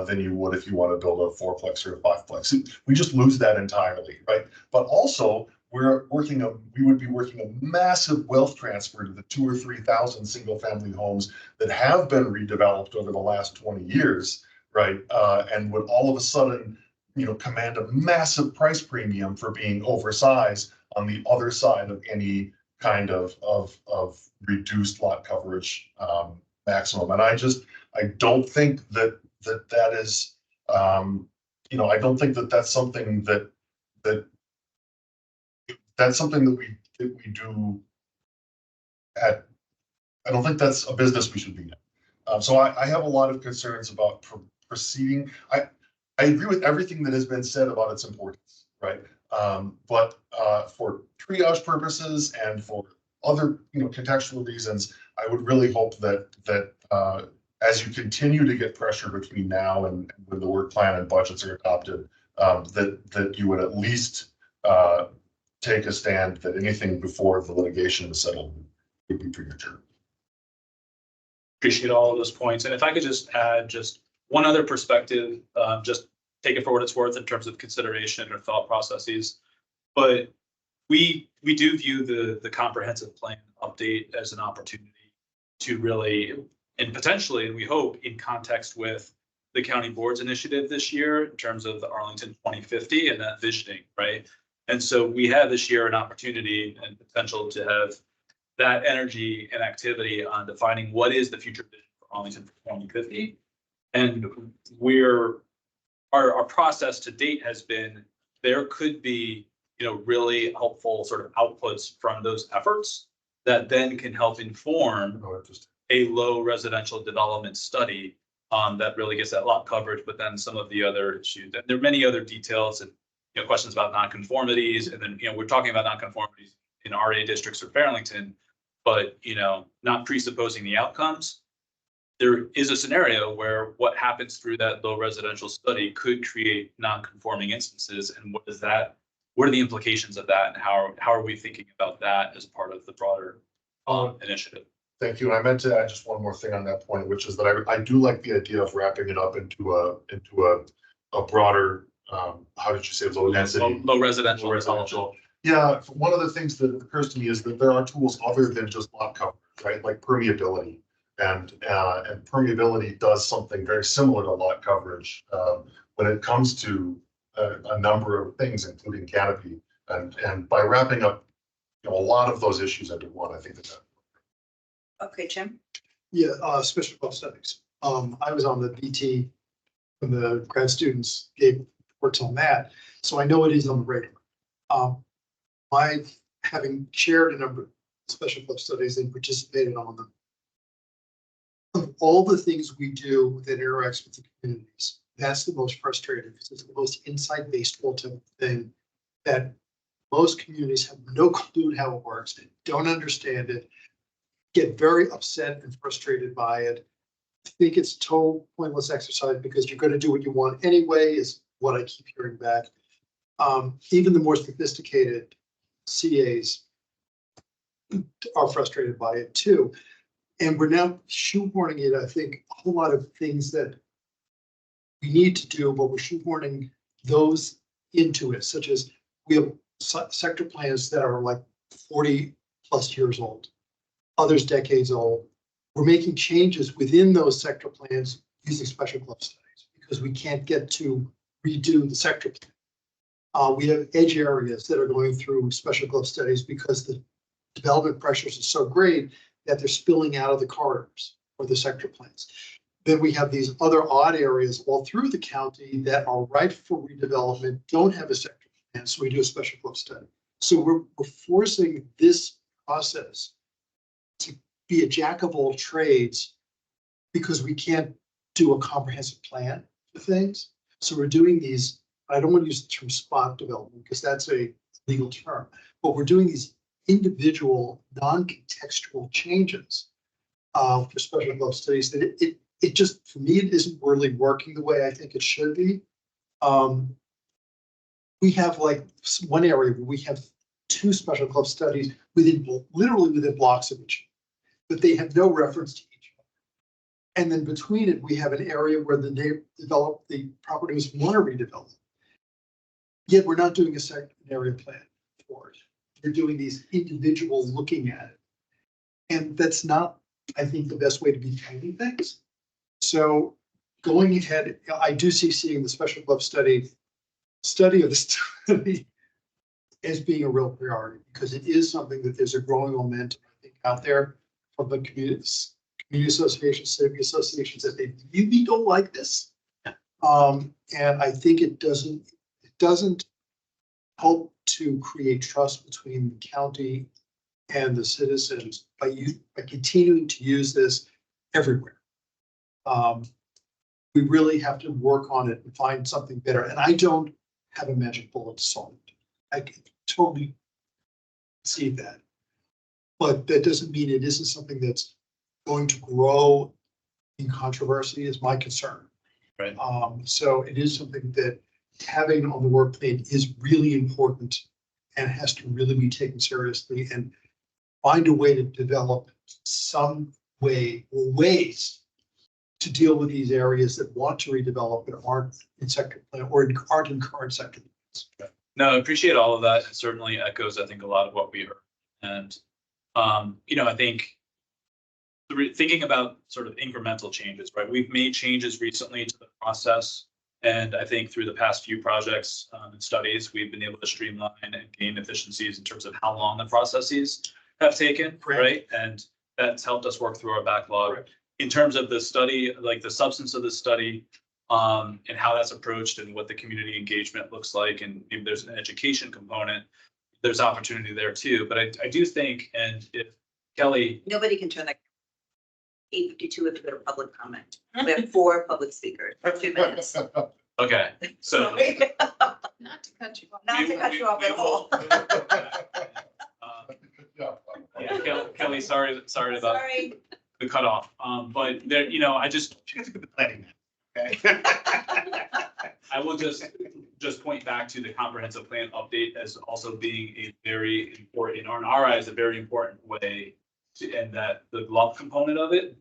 than you would if you want to build a fourplex or a fiveplex. We just lose that entirely, right? But also we would be working a massive wealth transfer to the 2,000 or 3,000 single family homes that have been redeveloped over the last 20 years, right? And would all of a sudden, you know, command a massive price premium for being oversized on the other side of any kind of reduced lot coverage maximum. And I don't think that is you know, I don't think that that's something that's something that we do at, I don't think that's a business we should be in. So I have a lot of concerns about proceeding. I agree with everything that has been said about its importance, right? But for triage purposes and for other, you know, contextual reasons, I would really hope that as you continue to get pressure between now and when the work plan and budgets are adopted, that you would at least take a stand that anything before the litigation is settled would be premature. Appreciate all of those points. And if I could just add just one other perspective, just take it for what it's worth in terms of consideration or thought processes. But we do view the comprehensive plan update as an opportunity to really, and potentially, and we hope in context with the county board's initiative this year in terms of the Arlington 2050 and that visioning, right? And so we have this year an opportunity and potential to have that energy and activity on defining what is the future vision for Arlington for 2050. And our process to date has been, there could be, you know, really helpful sort of outputs from those efforts that then can help inform a low residential development study that really gets that lot coverage, but then some of the other issues. And there are many other details and, you know, questions about nonconformities. And then, you know, we're talking about nonconformities in RA districts or Arlington, but, you know, not presupposing the outcomes. There is a scenario where what happens through that low residential study could create non-conforming instances. And what are the implications of that? And how are we thinking about that as part of the broader initiative? Thank you. And I meant to add just one more thing on that point, which is that I do like the idea of wrapping it up into a broader, how did you say it? Low density. Low residential. Yeah, one of the things that occurs to me is that there are tools other than just lot coverage, right? Like permeability. And permeability does something very similar to lot coverage when it comes to a number of things, including canopy. And by wrapping up, you know, a lot of those issues into one, I think that. Okay, Jim. Yeah, special club studies. I was on the BT when the grad students gave reports on that, so I know it is on the radar. Having chaired a number of special club studies and participated on them, of all the things we do that interacts with the communities, that's the most frustrating because it's the most insight-based ultimate thing that most communities have no clue how it works, don't understand it, get very upset and frustrated by it. I think it's total pointless exercise because you're going to do what you want anyway, is what I keep hearing back. Even the more sophisticated CAs are frustrated by it too. And we're now shoehorning it, I think, a whole lot of things that we need to do, but we're shoehorning those into it, such as we have sector plans that are like 40 plus years old, others decades old. We're making changes within those sector plans using special club studies because we can't get to redo the sector plan. We have edge areas that are going through special club studies because the development pressures are so great that they're spilling out of the corridors or the sector plans. Then we have these other odd areas all through the county that are ripe for redevelopment, don't have a sector plan, so we do a special club study. So we're forcing this process to be a jack of all trades because we can't do a comprehensive plan for things. So we're doing these, I don't want to use the term spot development because that's a legal term, but we're doing these individual non-contextual changes for special club studies that it just, for me, it isn't really working the way I think it should be. We have like one area where we have 2 special club studies literally within blocks of each other, but they have no reference to each other. And then between it, we have an area where the properties want to redevelop. Yet we're not doing a second area plan for it. We're doing these individual looking at it. And that's not, I think, the best way to be finding things. So going ahead, I do see seeing the special club study of the study as being a real priority because it is something that there's a growing momentum, I think, out there from the community associations, civic associations that they really don't like this. And I think it doesn't help to create trust between the county and the citizens by continuing to use this everywhere. We really have to work on it and find something better. And I don't have a magic bullet to solve it. I can totally see that. But that doesn't mean it isn't something that's going to grow in controversy is my concern. Right. So it is something that having on the work plan is really important and has to really be taken seriously and find a way to develop some way or ways to deal with these areas that want to redevelop but aren't in sector plan or aren't in current sector plans. No, I appreciate all of that. It certainly echoes, I think, a lot of what we heard. And, I think thinking about sort of incremental changes, right? We've made changes recently to the process. And I think through the past few projects and studies, we've been able to streamline and gain efficiencies in terms of how long the processes have taken, right? And that's helped us work through our backlog. Right. In terms of the study, like the substance of the study, and how that's approached and what the community engagement looks like, and maybe there's an education component, there's opportunity there too. But I do think, and if Kelly. Nobody can turn that 8:52 if you go to public comment. We have 4 public speakers for 2 minutes. Okay, so. Not to cut you off. Not to cut you off at all. Yeah, Kelly, sorry about the cutoff. But there, I just. Planning. Okay. I will just point back to the comprehensive plan update as also being a very important, or in our eyes, a very important way to end that the love component of it.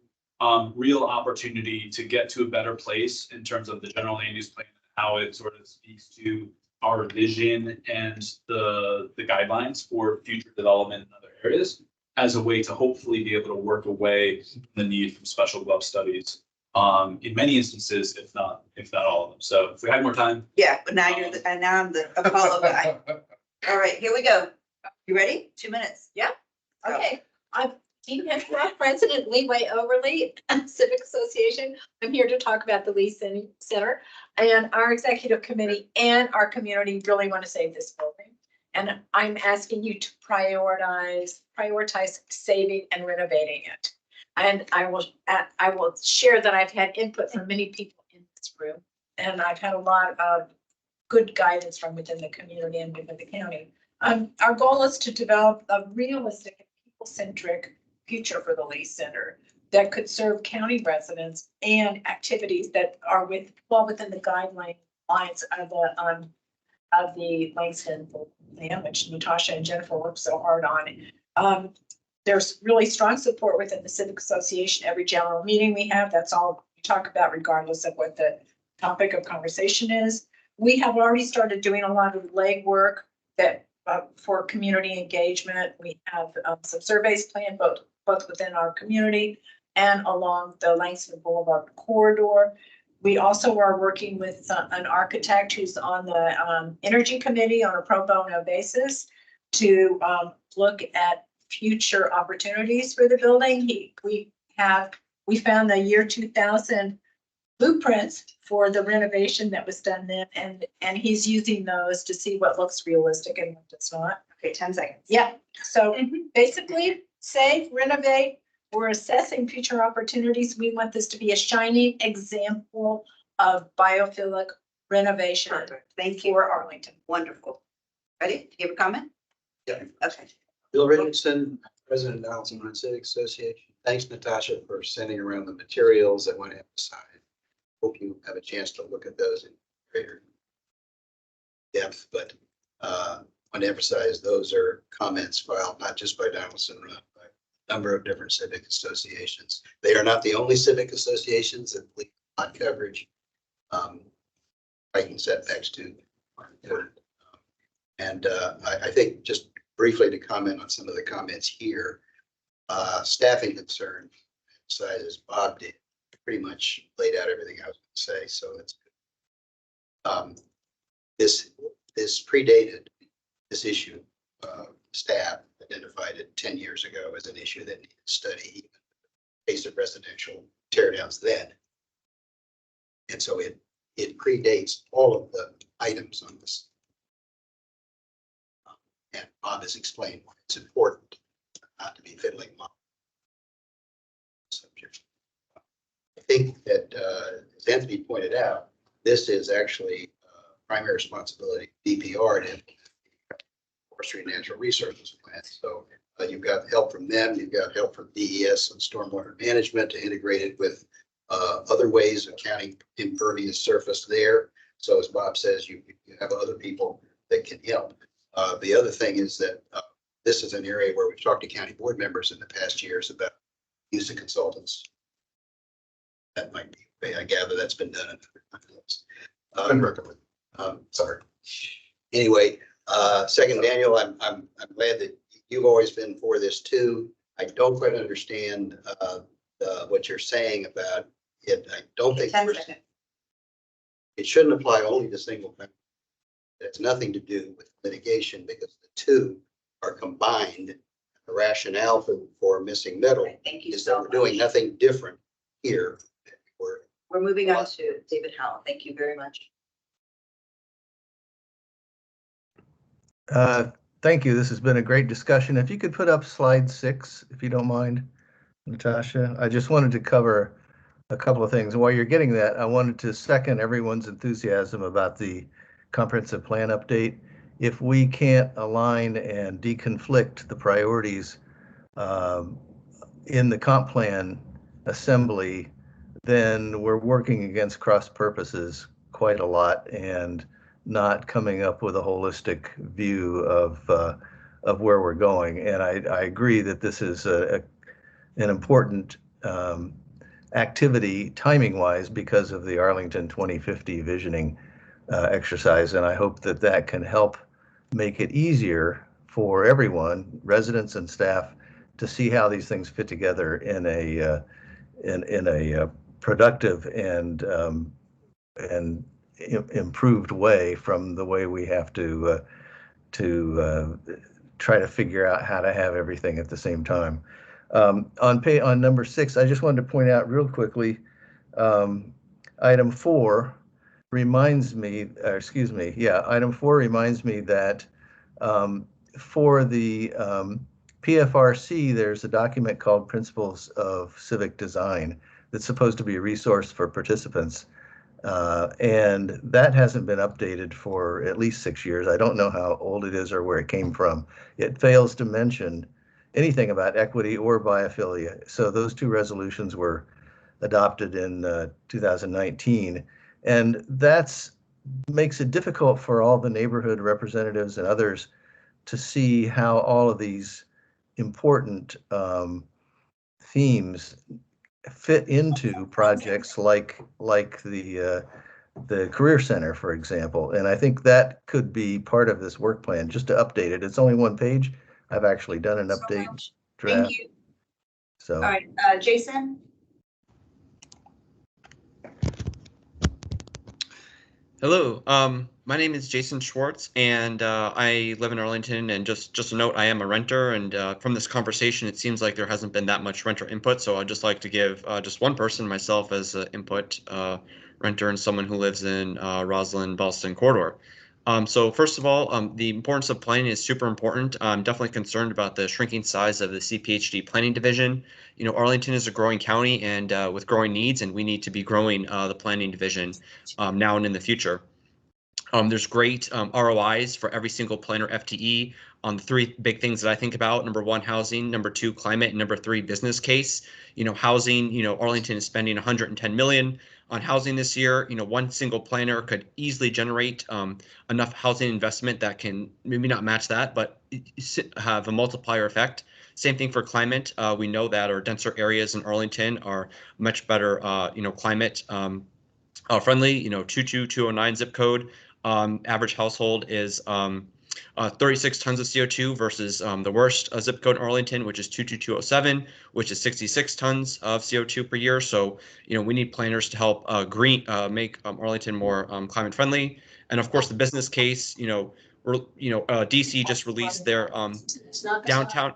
Real opportunity to get to a better place in terms of the general land use plan, how it sort of speaks to our vision and the guidelines for future development in other areas as a way to hopefully be able to work away the need from special glove studies. In many instances, if not all of them. So if we had more time. Yeah, but now now I'm the Apollo guy. All right, here we go. You ready? 2 minutes. Yeah. Okay. I'm Dean Henschroth, President Leeway Overley Civic Association. I'm here to talk about the Lee Center, and our executive committee and our community really want to save this building. And I'm asking you to prioritize saving and renovating it. And I will share that I've had input from many people in this room, and I've had a lot of good guidance from within the community and within the county. Our goal is to develop a realistic and people-centric future for the Lee Center that could serve county residents and activities that are well within the guidelines of the Langston plan, which Natasha and Jennifer worked so hard on. There's really strong support within the Civic Association. Every general meeting we have, that's all we talk about, regardless of what the topic of conversation is. We have already started doing a lot of legwork that for community engagement. We have some surveys planned both within our community and along the Langston Boulevard corridor. We also are working with an architect who's on the Energy Committee on a pro bono basis to look at future opportunities for the building. We found the year 2000 blueprints for the renovation that was done then, and he's using those to see what looks realistic and what does not. Okay, 10 seconds. Yeah, so basically save, renovate. We're assessing future opportunities. We want this to be a shining example of biophilic renovation. Perfect. Thank you. For Arlington. Wonderful. Ready? Do you have a comment? Yeah. Okay. Bill Richardson, President of Arlington Civic Association. Thanks, Natasha, for sending around the materials I want to emphasize. Hope you have a chance to look at those in greater depth, but I want to emphasize those are comments filed not just by Donaldson Run, but a number of different civic associations. They are not the only civic associations that lead lot coverage. Hiking setbacks too are important. And I think just briefly to comment on some of the comments here, staffing concern, as Bob did, pretty much laid out everything I was going to say, so that's good. This predated this issue. Staff identified it 10 years ago as an issue that needed study, even in the case of residential teardowns then. And so it it predates all of the items on this. And Bob has explained why it's important not to be fiddling on the subject. I think that, as Anthony pointed out, this is actually primary responsibility of DPR to implement the Forestry and Natural Resources Plan. So you've got help from them, you've got help from DES and stormwater management to integrate it with other ways of counting impervious surface there. So as Bob says, you have other people that can help. The other thing is that this is an area where we've talked to county board members in the past years about use of consultants. That might be, I gather that's been done. Been recommended. Sorry. Anyway, second, Daniel, I'm glad that you've always been for this too. I don't quite understand what you're saying about it. I don't think it shouldn't apply only to single family. It has nothing to do with litigation because the two are combined. The rationale for missing middle is that we're doing nothing different here. We're moving on to David Howell. Thank you very much. Thank you. This has been a great discussion. If you could put up slide 6, if you don't mind, Natasha. I just wanted to cover a couple of things. While you're getting that, I wanted to second everyone's enthusiasm about the comprehensive plan update. If we can't align and deconflict the priorities in the comp plan assembly, then we're working against cross purposes quite a lot and not coming up with a holistic view of where we're going. And I agree that this is an important activity timing wise because of the Arlington 2050 visioning exercise. And I hope that that can help make it easier for everyone, residents and staff, to see how these things fit together in a productive and improved way from the way we have to try to figure out how to have everything at the same time. On number 6, I just wanted to point out real quickly, item 4 reminds me, item 4 reminds me that for the PFRC, there's a document called Principles of Civic Design that's supposed to be a resource for participants. And that hasn't been updated for at least 6 years. I don't know how old it is or where it came from. It fails to mention anything about equity or biophilia. So those 2 resolutions were adopted in 2019. And that's makes it difficult for all the neighborhood representatives and others to see how all of these important themes fit into projects like the Career Center, for example. And I think that could be part of this work plan, just to update it. It's only 1 page. I've actually done an update draft. Thank you. So. All right, Jason. Hello, my name is Jason Schwartz, and I live in Arlington. And just a note, I am a renter. And from this conversation, it seems like there hasn't been that much renter input. So I'd just like to give just one person, myself, as input, renter and someone who lives in Roslyn, Boston corridor. So first of all, the importance of planning is super important. I'm definitely concerned about the shrinking size of the CPHD planning division. You know, Arlington is a growing county and with growing needs, and we need to be growing the planning division now and in the future. There's great ROIs for every single planner FTE on the 3 big things that I think about. Number 1, housing. Number 2, climate. And number 3, business case. You know, housing, you know, Arlington is spending 110 million on housing this year. You know, one single planner could easily generate enough housing investment that can maybe not match that, but have a multiplier effect. Same thing for climate. We know that our denser areas in Arlington are much better, you know, climate friendly. You know, 22209 zip code. Average household is 36 tons of CO2 versus the worst zip code in Arlington, which is 22207, which is 66 tons of CO2 per year. So, you know, we need planners to help make Arlington more climate friendly. And of course, the business case, you know, DC just released their downtown.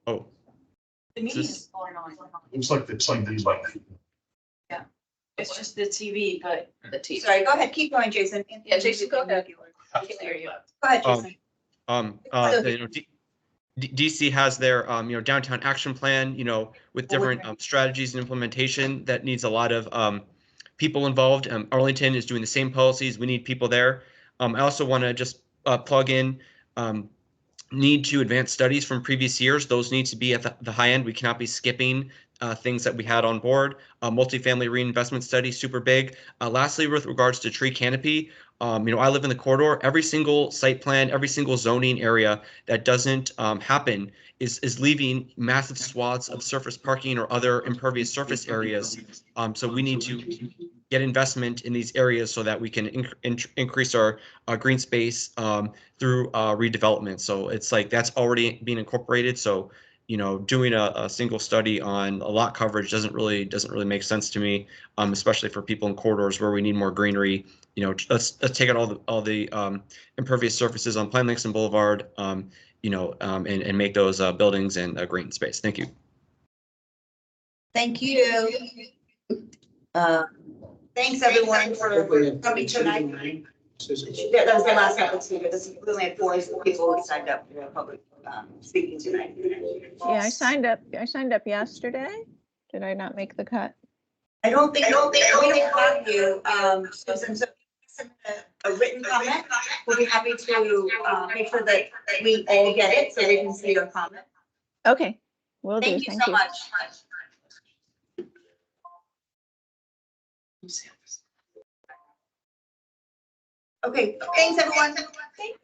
Oh. The meeting is going on. Looks like it's like these like. It's just the TV, but The teacher. Sorry, go ahead, keep going, Jason. Yeah, Jason, go ahead. I can hear you. Go ahead, Jason. You know, DC has their, you know, downtown action plan, you know, with different strategies and implementation that needs a lot of people involved. Arlington is doing the same policies. We need people there. I also want to just plug in need to advance studies from previous years. Those need to be at the high end. We cannot be skipping things that we had on board. Multifamily reinvestment study, super big. Lastly, with regards to tree canopy, you know, I live in the corridor. Every single site plan, every single zoning area that doesn't happen is leaving massive swaths of surface parking or other impervious surface areas. So we need to get investment in these areas so that we can increase our green space through redevelopment. So it's like that's already being incorporated. So, you know, doing a single study on a lot coverage doesn't really make sense to me, especially for people in corridors where we need more greenery. You know, let's take out all the impervious surfaces on Pine Langston Boulevard, you know, and make those buildings and green space. Thank you. Thank you. Thanks everyone for coming tonight. That was the last public speaker. We only had 4 people who signed up for public speaking tonight. Yeah, I signed up yesterday. Did I not make the cut? I don't think we don't have you, Susan, so send a written comment. We'll be happy to make sure that we all get it so we can see your comment. Okay, will do. Thank you so much. Okay, thanks everyone. Thank you.